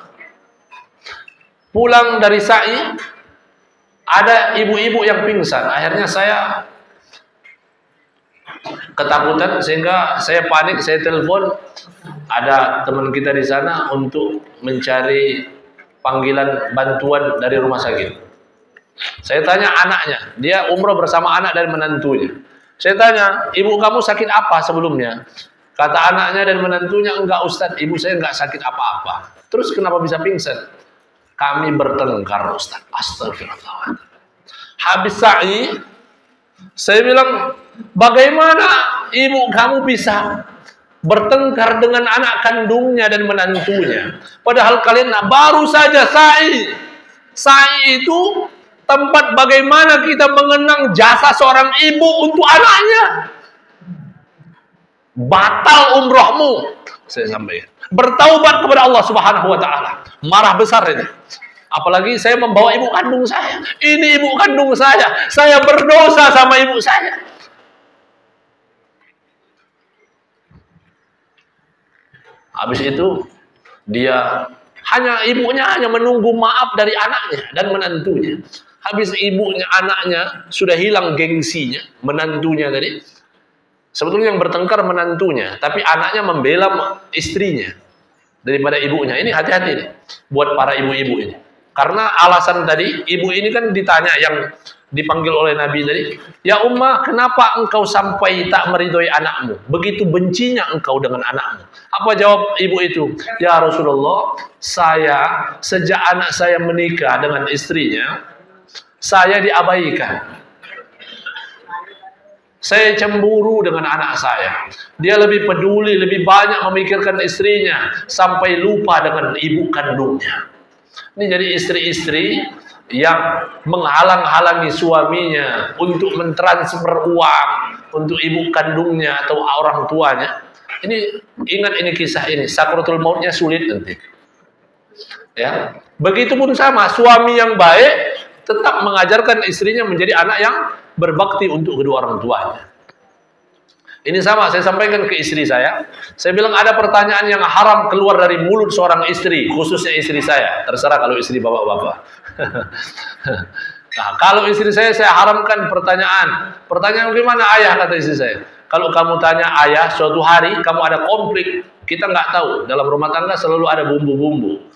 pulang dari sa'i, ada ibu-ibu yang pingsan. Akhirnya saya ketakutan sehingga saya panik, saya telepon ada teman kita di sana untuk mencari panggilan bantuan dari rumah sakit. Saya tanya anaknya, dia umroh bersama anak dan menantunya. Saya tanya, ibu kamu sakit apa sebelumnya? Kata anaknya dan menantunya, enggak Ustaz, ibu saya enggak sakit apa-apa. Terus kenapa bisa pingsan? Kami bertengkar Ustaz. Astagfirullah. Habis sa'i, saya bilang, bagaimana ibu kamu bisa bertengkar dengan anak kandungnya dan menantunya? Padahal kalian baru saja sa'i. Sa'i itu tempat bagaimana kita mengenang jasa seorang ibu untuk anaknya. Batal umrohmu, saya sampaikan. Bertaubat kepada Allah Subhanahu wa taala. Marah besar ini. Apalagi saya membawa ibu kandung saya. Ini ibu kandung saya. Saya berdosa sama ibu saya. Habis itu dia ibunya hanya menunggu maaf dari anaknya dan menantunya. Habis ibunya, anaknya sudah hilang gengsinya, menantunya tadi. Sebetulnya yang bertengkar menantunya, tapi anaknya membela istrinya daripada ibunya. Ini hati-hati nih buat para ibu-ibu ini. Karena alasan tadi, ibu ini kan ditanya yang dipanggil oleh Nabi tadi, ya Ummah, kenapa engkau sampai tak meridhoi anakmu? Begitu bencinya engkau dengan anakmu. Apa jawab ibu itu? Ya Rasulullah, saya sejak anak saya menikah dengan istrinya, saya diabaikan. Saya cemburu dengan anak saya. Dia lebih peduli, lebih banyak memikirkan istrinya sampai lupa dengan ibu kandungnya. Ini jadi istri-istri yang menghalang-halangi suaminya untuk mentransfer uang untuk ibu kandungnya atau orang tuanya. Ini ingat ini kisah ini, sakratul mautnya sulit nanti. Ya, begitupun sama suami yang baik tetap mengajarkan istrinya menjadi anak yang berbakti untuk kedua orang tuanya. Ini sama saya sampaikan ke istri saya. Saya bilang ada pertanyaan yang haram keluar dari mulut seorang istri, khususnya istri saya. Terserah kalau istri bapak-bapak. Nah, kalau istri saya haramkan pertanyaan. Pertanyaan gimana ayah, kata istri saya. Kalau kamu tanya ayah, suatu hari kamu ada konflik, kita nggak tahu. Dalam rumah tangga selalu ada bumbu-bumbu.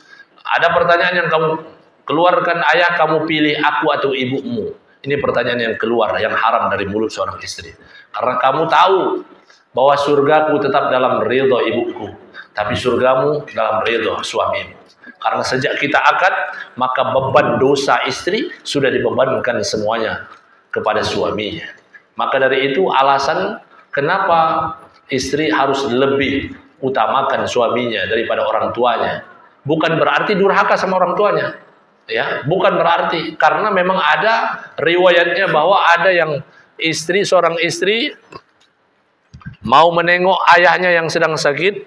Ada pertanyaan yang kamu keluarkan ayah, kamu pilih aku atau ibumu. Ini pertanyaan yang keluar, yang haram dari mulut seorang istri. Karena kamu tahu bahwa surgaku tetap dalam ridho ibuku, tapi surgamu dalam ridho suamimu. Karena sejak kita akad, maka beban dosa istri sudah dibebankan semuanya kepada suaminya. Maka dari itu alasan kenapa istri harus lebih utamakan suaminya daripada orang tuanya. Bukan berarti durhaka sama orang tuanya. Ya, bukan berarti, karena memang ada riwayatnya bahwa ada yang seorang istri mau menengok ayahnya yang sedang sakit.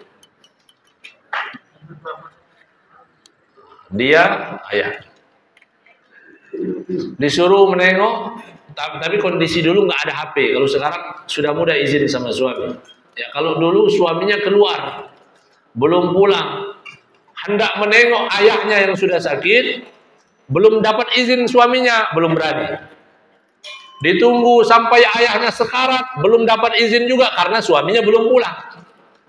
Ayah disuruh menengok, tapi kondisi dulu nggak ada HP. Kalau sekarang sudah mudah izin sama suami. Ya, kalau dulu suaminya keluar, belum pulang, hendak menengok ayahnya yang sudah sakit. Belum dapat izin suaminya, belum berani. Ditunggu sampai ayahnya sekarat, belum dapat izin juga karena suaminya belum pulang.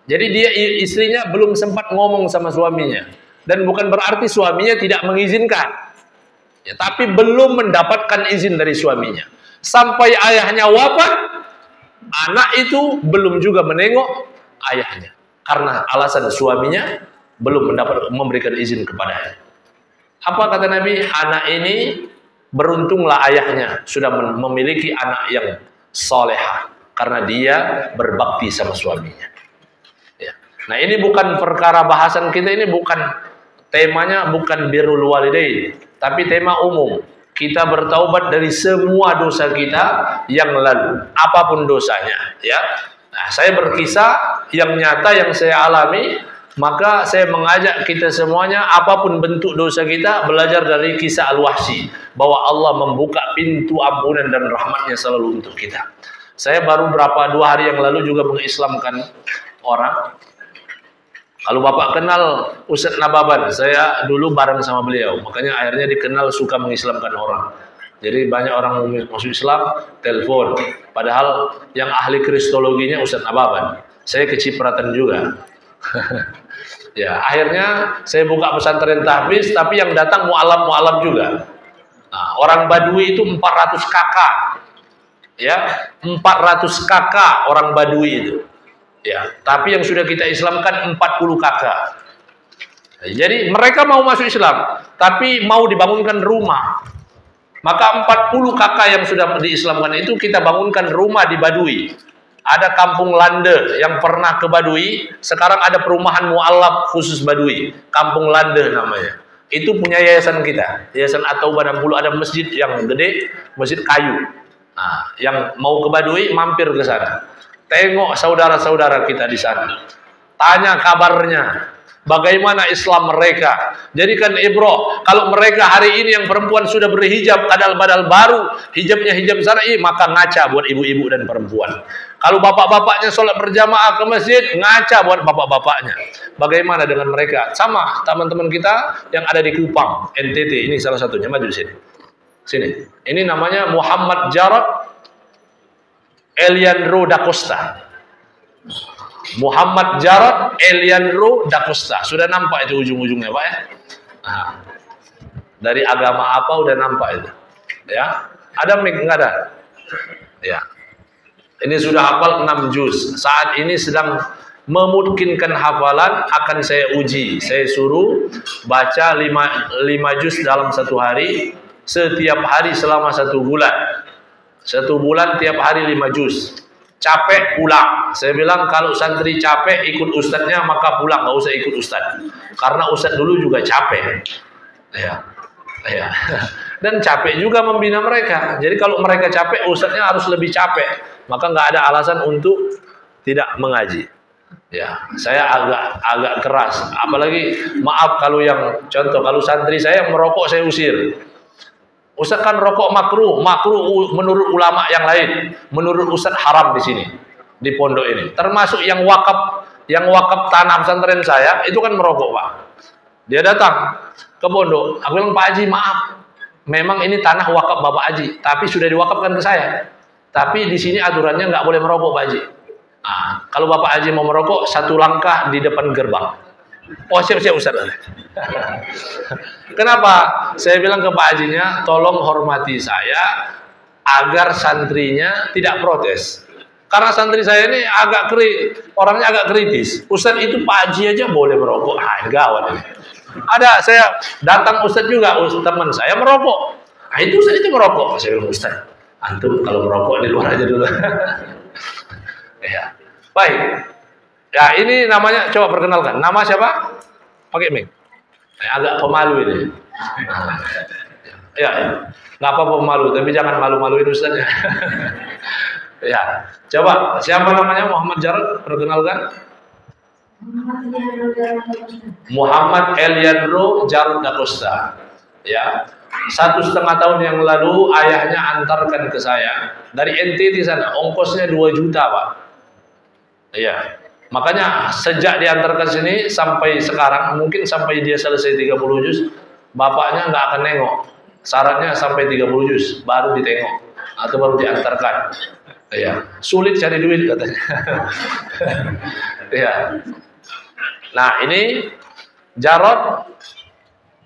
Jadi istrinya belum sempat ngomong sama suaminya. Dan bukan berarti suaminya tidak mengizinkan. Ya, tapi belum mendapatkan izin dari suaminya. Sampai ayahnya wafat, anak itu belum juga menengok ayahnya. Karena alasan suaminya belum memberikan izin kepadanya. Apa kata Nabi? Anak ini beruntunglah ayahnya sudah memiliki anak yang solehah karena dia berbakti sama suaminya. Ya. Nah, ini bukan perkara bahasan kita, ini bukan temanya, bukan birrul walidain, tapi tema umum. Kita bertaubat dari semua dosa kita yang lalu, apapun dosanya. Ya. Nah, saya berkisah yang nyata yang saya alami. Maka saya mengajak kita semuanya, apapun bentuk dosa kita, belajar dari kisah Al-Wahsy, bahwa Allah membuka pintu ampunan dan rahmatnya selalu untuk kita. Saya baru 2 hari yang lalu juga mengislamkan orang. Kalau Bapak kenal Ustadz Nababan, saya dulu bareng sama beliau, makanya akhirnya dikenal suka mengislamkan orang. Jadi banyak orang masuk Islam, telepon. Padahal yang ahli kristologinya Ustadz Nababan. Saya kecipratan juga. Ya, akhirnya saya buka pesantren tahfiz, tapi yang datang mualaf juga. Nah, orang Badui itu 400 kakak. Ya, 400 kakak orang Badui itu. Ya, tapi yang sudah kita Islamkan 40 kakak. Jadi mereka mau masuk Islam, tapi mau dibangunkan rumah. Maka 40 kakak yang sudah diislamkan itu kita bangunkan rumah di Badui. Ada kampung Lande yang pernah ke Badui, sekarang ada perumahan mualaf khusus Badui, kampung Lande namanya. Itu punya yayasan kita, yayasan At-Taubah 60, ada masjid yang gede, masjid kayu. Nah, yang mau ke Badui mampir ke sana. Tengok saudara-saudara kita di sana. Tanya kabarnya. Bagaimana Islam mereka? Jadikan ibrah. Kalau mereka hari ini yang perempuan sudah berhijab, kadal-badal baru, hijabnya hijab syar'i, maka ngaca buat ibu-ibu dan perempuan. Kalau bapak-bapaknya sholat berjamaah ke masjid, ngaca buat bapak-bapaknya. Bagaimana dengan mereka? Sama teman-teman kita yang ada di Kupang, NTT. Ini salah satunya, maju sini. Sini. Ini namanya Muhammad Jarod Eliandro da Costa. Muhammad Jarod Eliandro da Costa. Sudah nampak itu ujung-ujungnya, Pak ya? Nah, dari agama apa udah nampak itu. Ya. Ada mic enggak ada? Ya. Ini sudah hafal 6 juz. Saat ini sedang memungkinkan hafalan, akan saya uji. Saya suruh baca 5 juz dalam 1 hari, setiap hari selama 1 bulan. 1 bulan tiap hari 5 juz. Capek pulang. Saya bilang kalau santri capek ikut ustadznya maka pulang, nggak usah ikut ustadz. Karena ustadz dulu juga capek. Ya. Ya. Dan capek juga membina mereka. Jadi kalau mereka capek, ustadznya harus lebih capek. Maka nggak ada alasan untuk tidak mengaji. Ya, saya agak keras. Apalagi maaf kalau yang contoh, kalau santri saya merokok saya usir. Ustaz kan rokok makruh menurut ulama yang lain, menurut Ustaz haram di sini, di pondok ini. Termasuk yang wakaf tanah pesantren saya itu kan merokok, Pak. Dia datang ke pondok, aku bilang, Pak Haji maaf, memang ini tanah wakaf Bapak Haji, tapi sudah diwakafkan ke saya. Tapi di sini aturannya nggak boleh merokok, Pak Haji. Nah, kalau Bapak Haji mau merokok, 1 langkah di depan gerbang. Oh siap-siap Ustaz. Kenapa? Saya bilang ke Pak Hajinya, tolong hormati saya agar santrinya tidak protes. Karena santri saya ini orangnya agak kritis. Ustaz itu Pak Haji aja boleh merokok. Ah, gawat ini. Ada saya datang Ustaz juga, teman saya merokok. Ah, itu Ustaz itu merokok. Saya bilang, Ustaz, antum kalau merokok di luar aja dulu. Ya. Baik. Ya, ini namanya, coba perkenalkan. Nama siapa? Pakai mic. Agak pemalu ini. Ya, nggak apa-apa pemalu, tapi jangan malu-maluin ustaznya. Ya, coba siapa namanya? Muhammad Jarod, perkenalkan. Muhammad Eliandro Jarod da Costa. Ya, 1,5 tahun yang lalu ayahnya antarkan ke saya dari NTT sana, ongkosnya 2 juta, Pak. Iya. Makanya sejak diantarkan sini sampai sekarang, mungkin sampai dia selesai 30 juz, bapaknya nggak akan nengok. Syaratnya sampai 30 juz, baru ditengok atau baru diantarkan. Ya, sulit cari duit katanya. Ya. Nah ini Jarod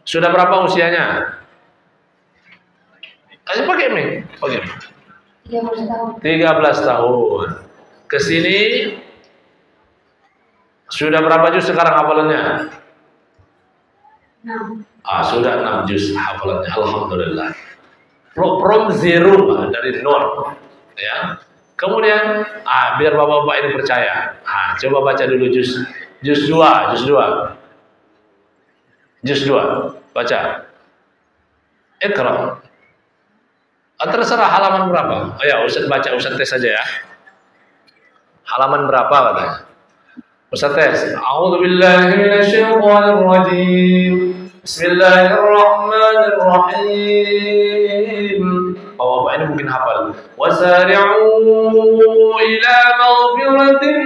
sudah berapa usianya? Ayo pakai mic, pakai mic. 13 tahun. Kesini sudah berapa juz sekarang hafalannya? 6. Sudah 6 juz hafalannya. Alhamdulillah. From zero, dari nol. Ya. Kemudian, biar bapak-bapak ini percaya. Coba baca dulu juz 2, juz 2. Baca. Iqra. Terserah halaman berapa. Oh ya, Ustaz baca, Ustaz tes saja ya. Halaman berapa katanya? Ustaz tes. A'udzubillahi minasyaitonir rajim. Bismillahirrahmanirrahim. Bapak ini mungkin hafal. Wasari'u ila maghfiratin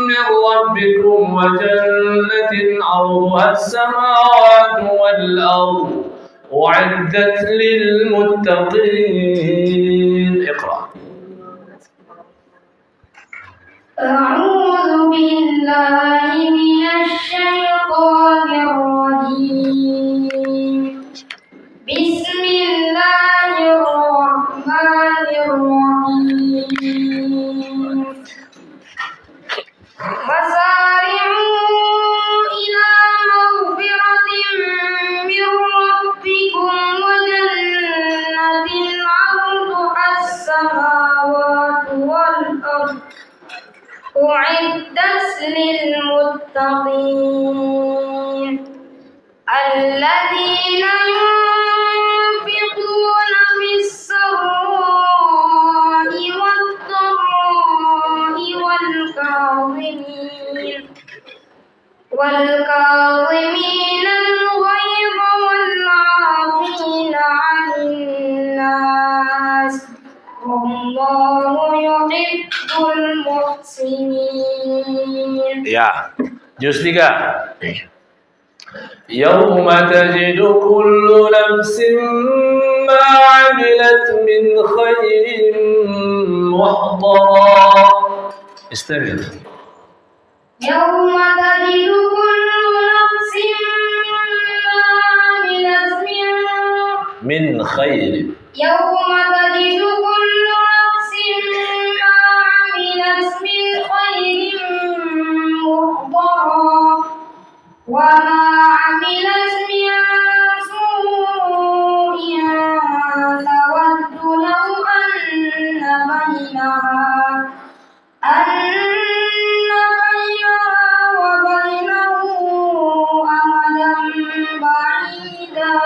min rabbikum wa jannatin 'arduha as-samawati wal ardh u'iddat lil muttaqin. Iqra. أعوذ بالله من أعدت للمتقين الذين ينفقون في السراء والضراء والكاظمين الغيظ والعافين عن الناس والله يحب المحسنين. Ya, juz 3. يوم تجد كل نفس ما عملت من خير محضرا. استمر. يوم تجد كل نفس ما عملت من خير. يوم تجد كل نفس ما عملت من خير محضرا وما عملت من سوء تود لو أن بينها وبينه أمدا بعيدا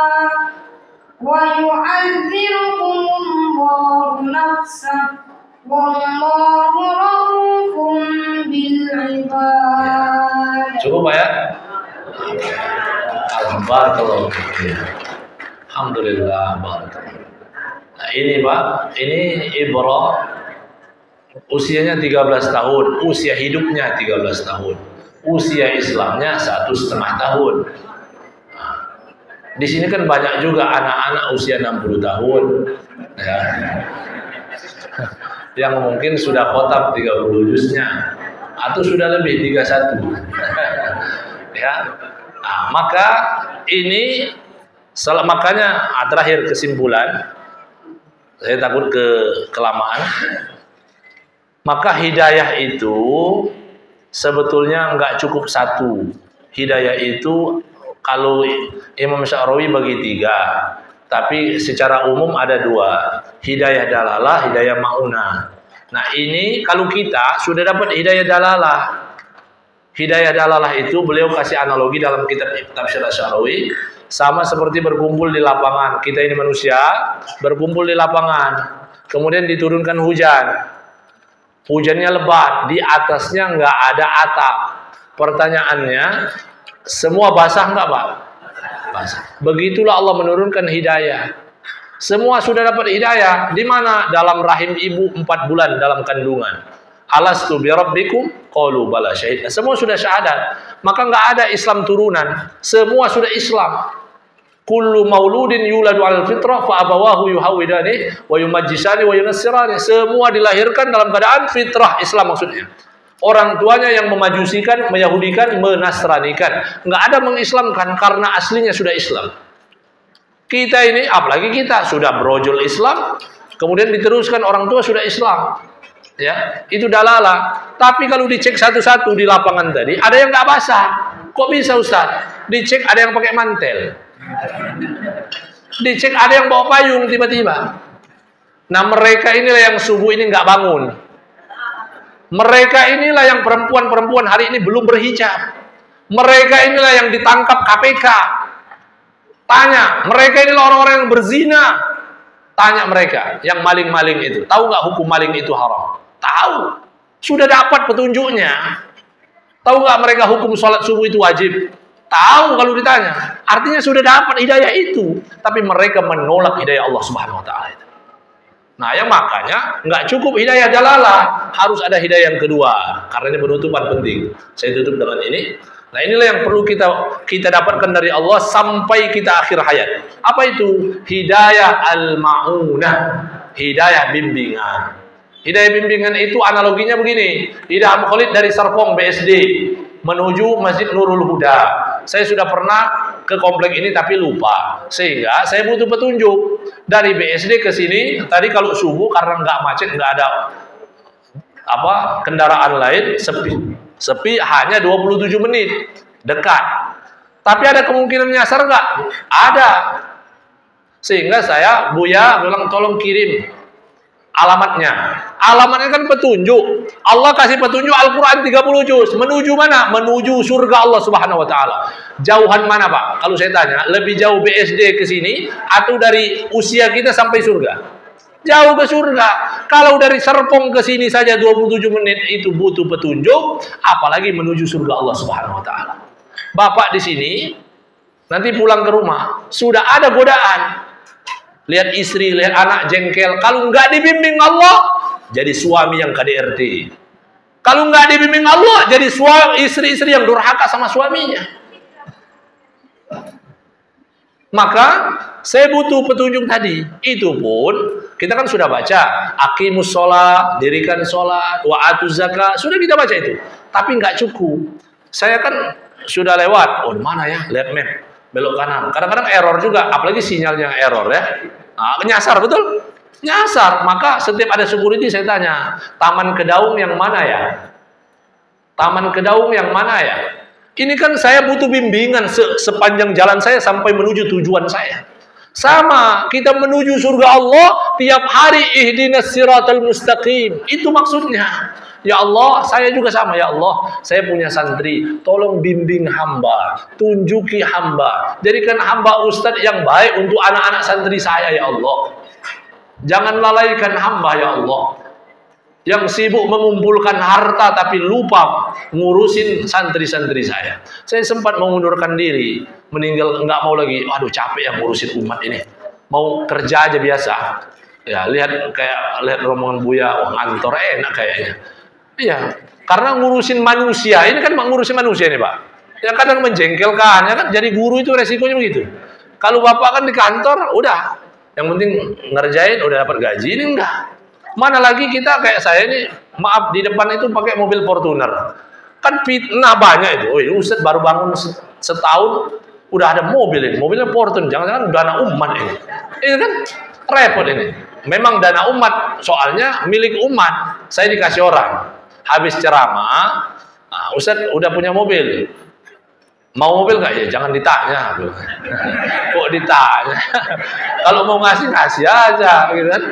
ويعذركم الله نفسه والله رؤوف بالعباد. Cukup ya? Alhamdulillah. Alhamdulillah. Nah, ini Pak, ini Ibrah usianya 13 tahun, usia hidupnya 13 tahun, usia Islamnya 1,5 tahun. Nah, di sini kan banyak juga anak-anak usia 60 tahun, ya, yang mungkin sudah khotam 30 juznya atau sudah lebih 31. Ya, nah, maka ini makanya terakhir kesimpulan, saya takut kelamaan. Maka hidayah itu sebetulnya nggak cukup satu. Hidayah itu kalau Imam Sya'rawi bagi 3, tapi secara umum ada 2. Hidayah dalalah, hidayah ma'unah. Nah ini kalau kita sudah dapat hidayah dalalah. Hidayah dalalah itu beliau kasih analogi dalam kitab Tafsir Sya'rawi sama seperti berkumpul di lapangan. Kita ini manusia berkumpul di lapangan, kemudian diturunkan hujan. Hujannya lebat, di atasnya nggak ada atap. Pertanyaannya, semua basah nggak Pak? Basah. Begitulah Allah menurunkan hidayah. Semua sudah dapat hidayah. Di mana? Dalam rahim ibu 4 bulan dalam kandungan. Alastu bi rabbikum qalu bala syahidna. Semua sudah syahadat. Maka nggak ada Islam turunan. Semua sudah Islam. Kullu mauludin yuladu al fitrah fa abawahu yuhawidani wa yumajjisani wa yunassirani. Semua dilahirkan dalam keadaan fitrah Islam maksudnya. Orang tuanya yang memajusikan, meyahudikan, menasranikan. Enggak ada mengislamkan karena aslinya sudah Islam. Kita ini, apalagi kita sudah brojol Islam, kemudian diteruskan orang tua sudah Islam. Ya, itu dalalah. Tapi kalau dicek satu-satu di lapangan tadi, ada yang nggak basah. Kok bisa Ustaz? Dicek ada yang pakai mantel. Dicek ada yang bawa payung tiba-tiba. Nah mereka inilah yang subuh ini nggak bangun. Mereka inilah yang perempuan-perempuan hari ini belum berhijab. Mereka inilah yang ditangkap KPK. Tanya, mereka inilah orang-orang yang berzina. Tanya mereka, yang maling-maling itu. Tahu nggak hukum maling itu haram? Tahu. Sudah dapat petunjuknya. Tahu nggak mereka hukum sholat subuh itu wajib? Tahu kalau ditanya. Artinya sudah dapat hidayah itu. Tapi mereka menolak hidayah Allah Subhanahu wa Ta'ala itu. Nah, yang makanya nggak cukup hidayah dalalah, harus ada hidayah yang kedua. Karena ini penutupan penting. Saya tutup dengan ini. Nah, inilah yang perlu kita dapatkan dari Allah sampai kita akhir hayat. Apa itu? Hidayah al-ma'unah. Hidayah bimbingan. Hidayah bimbingan itu analoginya begini. Hidayah Khalid dari Serpong BSD menuju Masjid Nurul Huda. Saya sudah pernah ke komplek ini tapi lupa. Sehingga saya butuh petunjuk. Dari BSD ke sini, tadi kalau subuh karena nggak macet, nggak ada kendaraan lain, sepi. Sepi hanya 27 menit. Dekat. Tapi ada kemungkinan nyasar nggak? Ada. Sehingga saya, Buya bilang tolong kirim alamatnya. Alamatnya kan petunjuk. Allah kasih petunjuk Al-Quran 30 juz. Menuju mana? Menuju surga Allah Subhanahu wa Ta'ala. Jauhan mana, Pak? Kalau saya tanya, lebih jauh BSD ke sini atau dari usia kita sampai surga? Jauh ke surga. Kalau dari Serpong ke sini saja 27 menit itu butuh petunjuk, apalagi menuju surga Allah Subhanahu wa Ta'ala. Bapak di sini nanti pulang ke rumah sudah ada godaan. Lihat istri, lihat anak jengkel. Kalau nggak dibimbing Allah, jadi suami yang KDRT. Kalau nggak dibimbing Allah, jadi istri-istri yang durhaka sama suaminya. Maka saya butuh petunjuk tadi. Itu pun kita kan sudah baca. Aqimus sholat, dirikan sholat, wa'atuz zakat. Sudah kita baca itu. Tapi nggak cukup. Saya kan sudah lewat. Oh, mana ya? Lihat map. Belok kanan. Kadang-kadang error juga. Apalagi sinyalnya error ya. Nah, nyasar betul? Nyasar. Maka setiap ada security saya tanya, Taman Kedaung yang mana ya? Taman Kedaung yang mana ya? Ini kan saya butuh bimbingan sepanjang jalan saya sampai menuju tujuan saya. Sama, kita menuju surga Allah tiap hari ihdinas siratal mustaqim. Itu maksudnya. Ya Allah, saya juga sama. Ya Allah, saya punya santri. Tolong bimbing hamba. Tunjuki hamba. Jadikan hamba ustadz yang baik untuk anak-anak santri saya, ya Allah. Jangan lalaikan hamba, ya Allah. Yang sibuk mengumpulkan harta tapi lupa ngurusin santri-santri saya. Saya sempat mengundurkan diri. Meninggal, nggak mau lagi. Waduh, capek yang ngurusin umat ini. Mau kerja aja biasa. Ya, lihat rombongan Buya, wah ngantor enak kayaknya. Iya, karena ngurusin manusia, ini kan ngurusin manusia nih Pak. Yang kadang menjengkelkan, ya kan jadi guru itu resikonya begitu. Kalau Bapak kan di kantor, udah. Yang penting ngerjain, udah dapat gaji, ini enggak. Mana lagi kita kayak saya ini, maaf di depan itu pakai mobil Fortuner. Kan fitnah banyak itu. Oh, Ustadz baru bangun setahun, udah ada mobil ini. Mobilnya Fortuner, jangan-jangan dana umat ini. Ini kan repot ini. Memang dana umat, soalnya milik umat. Saya dikasih orang. Habis ceramah, nah, Ustadz udah punya mobil. Mau mobil nggak ya? Jangan ditanya. Kok ditanya? Kalau mau ngasih aja, gitu kan?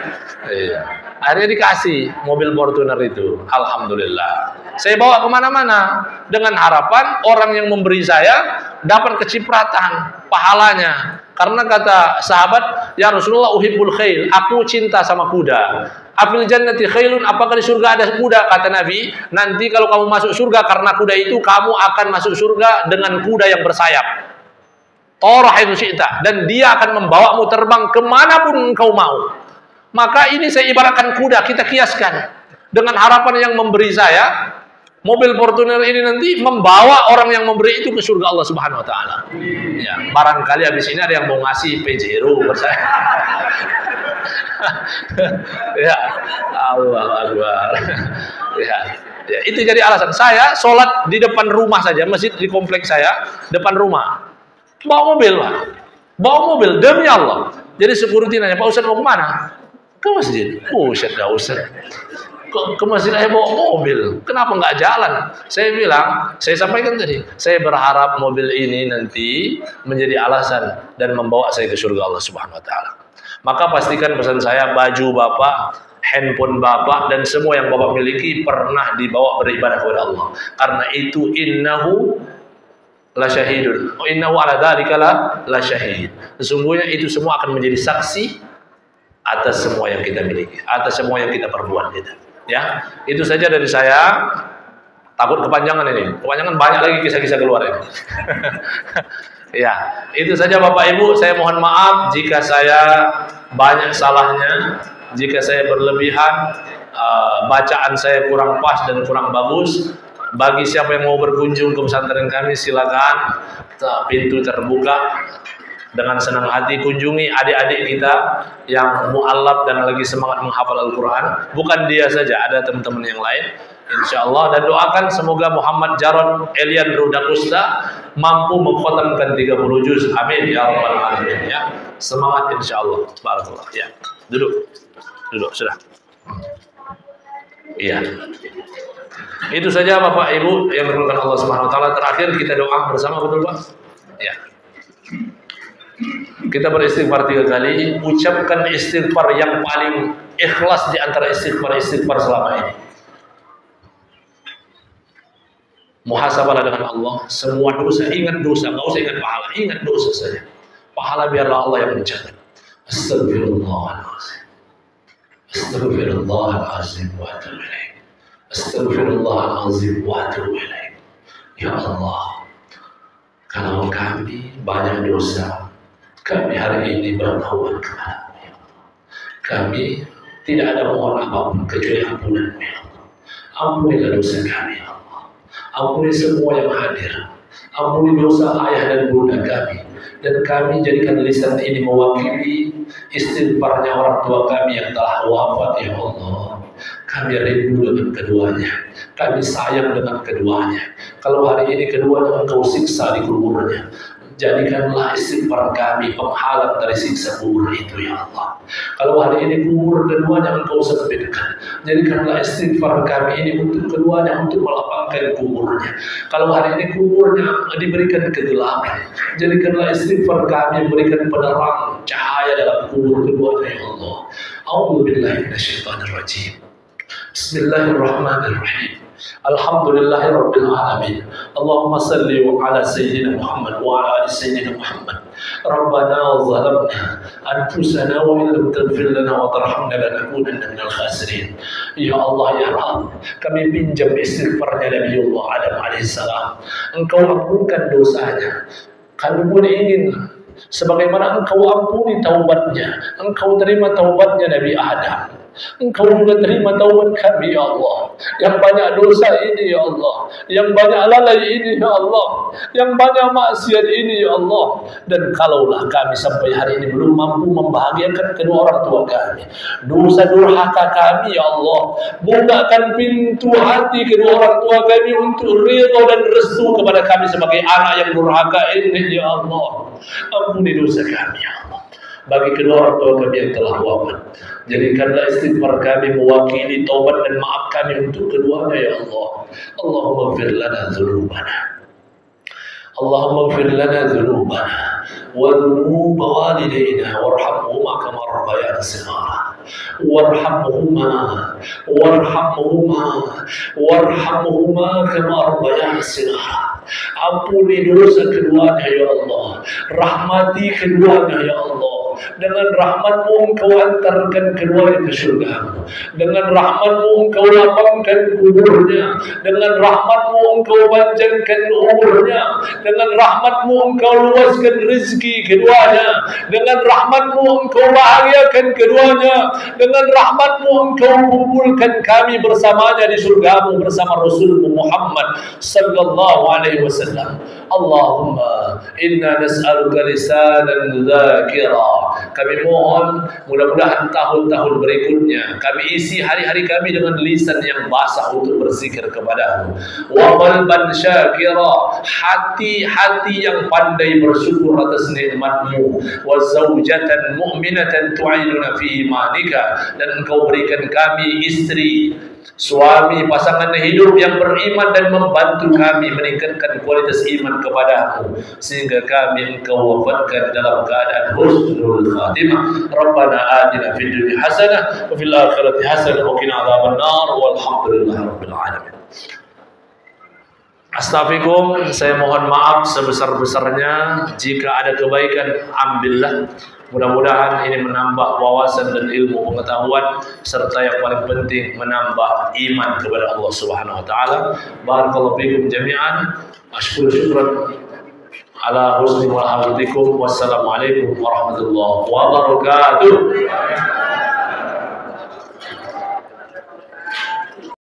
Iya. Akhirnya dikasih mobil Fortuner itu. Alhamdulillah. Saya bawa kemana-mana dengan harapan orang yang memberi saya dapat kecipratan pahalanya. Karena kata sahabat, ya Rasulullah uhibbul khail, aku cinta sama kuda. Afil jannati khailun, apakah di surga ada kuda? Kata Nabi, nanti kalau kamu masuk surga karena kuda itu, kamu akan masuk surga dengan kuda yang bersayap. Torah itu syi'ta. Dan dia akan membawamu terbang kemanapun engkau mau. Maka ini saya ibaratkan kuda, kita kiaskan. Dengan harapan yang memberi saya, mobil Fortuner ini nanti membawa orang yang memberi itu ke surga Allah Subhanahu wa Ta'ala. Ya, barangkali habis ini ada yang mau ngasih Pajero buat saya. Ya, Allah Akbar. Ya, itu jadi alasan saya sholat di depan rumah saja, masjid di kompleks saya, depan rumah. Bawa mobil, Pak. Bawa mobil demi Allah. Jadi security nanya, Pak Ustadz mau kemana? Ke masjid. Oh, Ustadz, ke masjid aja bawa mobil, kenapa nggak jalan? Saya bilang, saya sampaikan tadi, saya berharap mobil ini nanti menjadi alasan dan membawa saya ke surga Allah Subhanahu wa Ta'ala. Maka pastikan pesan saya, baju Bapak, handphone Bapak, dan semua yang Bapak miliki pernah dibawa beribadah kepada Allah. Karena itu innahu la syahidun, innahu ala dzalika la syahid. Sesungguhnya itu semua akan menjadi saksi atas semua yang kita miliki, atas semua yang kita perbuat kita. Ya, itu saja dari saya. Takut kepanjangan ini. Kepanjangan banyak lagi kisah-kisah keluar ini. Ya, itu saja Bapak Ibu. Saya mohon maaf jika saya banyak salahnya, jika saya berlebihan, bacaan saya kurang pas dan kurang bagus. Bagi siapa yang mau berkunjung ke pesantren kami, silakan, pintu terbuka. Dengan senang hati kunjungi adik-adik kita yang mu'allaf dan lagi semangat menghafal Al-Quran. Bukan dia saja, ada teman-teman yang lain, insya-Allah. Dan doakan semoga Muhammad Jarod Elian Rudakusta mampu mengkhatamkan 30 juz. Amin ya rabbal alamin. Ya, semangat insya-Allah. Barakallah. Ya, duduk sudah. Iya. Itu saja Bapak Ibu yang dimuliakan Allah Subhanahu wa Ta'ala. Terakhir kita doa bersama, betul Pak? Ya. Kita beristighfar 3 kali, ucapkan istighfar yang paling ikhlas di antara istighfar selama ini. Muhasabahlah dengan Allah, semua dosa, ingat dosa, nggak usah ingat pahala, ingat dosa saja. Pahala biarlah Allah yang mencatat. Astagfirullahaladzim, Astagfirullahaladzim wa atubu ilaih, Astagfirullahaladzim wa atubu ilaih. Ya Allah, kalau kami banyak dosa, kami hari ini bertaubat kepada-Mu, ya Allah. Kami tidak ada mohon apapun kecuali ampunan-Mu, ya Allah. Ampunilah dosa kami, ya Allah. Ampuni semua yang hadir. Ampuni dosa ayah dan bunda kami. Dan kami jadikan lisan ini mewakili istighfarnya orang tua kami yang telah wafat, ya Allah. Kami rindu dengan keduanya. Kami sayang dengan keduanya. Kalau hari ini keduanya Engkau siksa di kuburnya, jadikanlah istighfar kami penghalang dari siksa kubur itu, ya Allah. Kalau hari ini kubur keduanya Engkau sempitkan, jadikanlah istighfar kami ini untuk keduanya, untuk melapangkan kuburnya. Kalau hari ini kuburnya diberikan kegelapan, jadikanlah istighfar kami memberikan penerang cahaya dalam kubur keduanya, ya Allah. A'udzubillahi minasyaitonirrajim. Bismillahirrahmanirrahim. Alhamdulillahirabbil alamin. Allahumma salli ala sayyidina Muhammad wa ala ali sayyidina Muhammad. Rabbana zalamna anfusana wa in lam taghfir lana wa tarhamna lanakunanna minal khasirin. Ya Allah, ya Rabb, kami pinjam istighfarnya Nabiullah Adam alaihissalam. Engkau ampunkan dosanya. Kami pun ingin sebagaimana Engkau ampuni taubatnya, Engkau terima taubatnya Nabi Adam. Engkau juga terima taubat kami, ya Allah, yang banyak dosa ini, ya Allah, yang banyak lalai ini, ya Allah, yang banyak maksiat ini, ya Allah. Dan kalaulah kami sampai hari ini belum mampu membahagiakan kedua orang tua kami, dosa durhaka kami, ya Allah, bukakan pintu hati kedua orang tua kami untuk ridha dan restu kepada kami sebagai anak yang durhaka ini, ya Allah. Ampuni dosa kami, ya Allah. Bagi kedua orang tua kami yang telah wafat, jadikanlah istighfar kami mewakili taubat dan maaf kami untuk keduanya, ya Allah. Allahumma ighfir lana dzunubana, Allahumma ighfir lana dzunubana wa dzunub walidayna warhamhuma kama rabbayana shighara. Warhamhuma kama rabbayana shighara. Ampuni dosa keduanya, ya Allah. Rahmati keduanya, ya Allah. Dengan rahmat-Mu Engkau antarkan keduanya ke surga-Mu. Dengan rahmat-Mu Engkau lapangkan kuburnya. Dengan rahmat-Mu Engkau panjangkan umurnya. Dengan rahmat-Mu Engkau luaskan rezeki keduanya. Dengan rahmat-Mu Engkau bahagiakan keduanya. Dengan rahmat-Mu Engkau kumpulkan kami bersamanya di surga-Mu bersama Rasul-Mu Muhammad sallallahu alaihi wasallam. Allahumma inna nas'aluka lisanan dzakira. Kami mohon mudah-mudahan tahun-tahun berikutnya kami isi hari-hari kami dengan lisan yang basah untuk berzikir kepadamu. Wa qalban syakira, hati-hati yang pandai bersyukur atas nikmat-Mu. Wa zaujatan mu'minatan tu'inuna fi imanika, dan Engkau berikan kami istri, suami, pasangan hidup yang beriman dan membantu kami meningkatkan kualitas iman kepadamu sehingga kami Engkau wafatkan dalam keadaan husnul khatimah. Rabbana atina fid dunya hasanah wa fil akhirati hasanah wa qina adzabannar walhamdulillahi rabbil alamin. Astaghfirukum, saya mohon maaf sebesar-besarnya jika ada kebaikan, ambillah. Mudah-mudahan ini menambah wawasan dan ilmu pengetahuan serta yang paling penting menambah iman kepada Allah Subhanahu wa taala. Barakallahu fikum jami'an. Ashkuru syukran ala husni muhabatikum. Wassalamualaikum warahmatullahi wabarakatuh.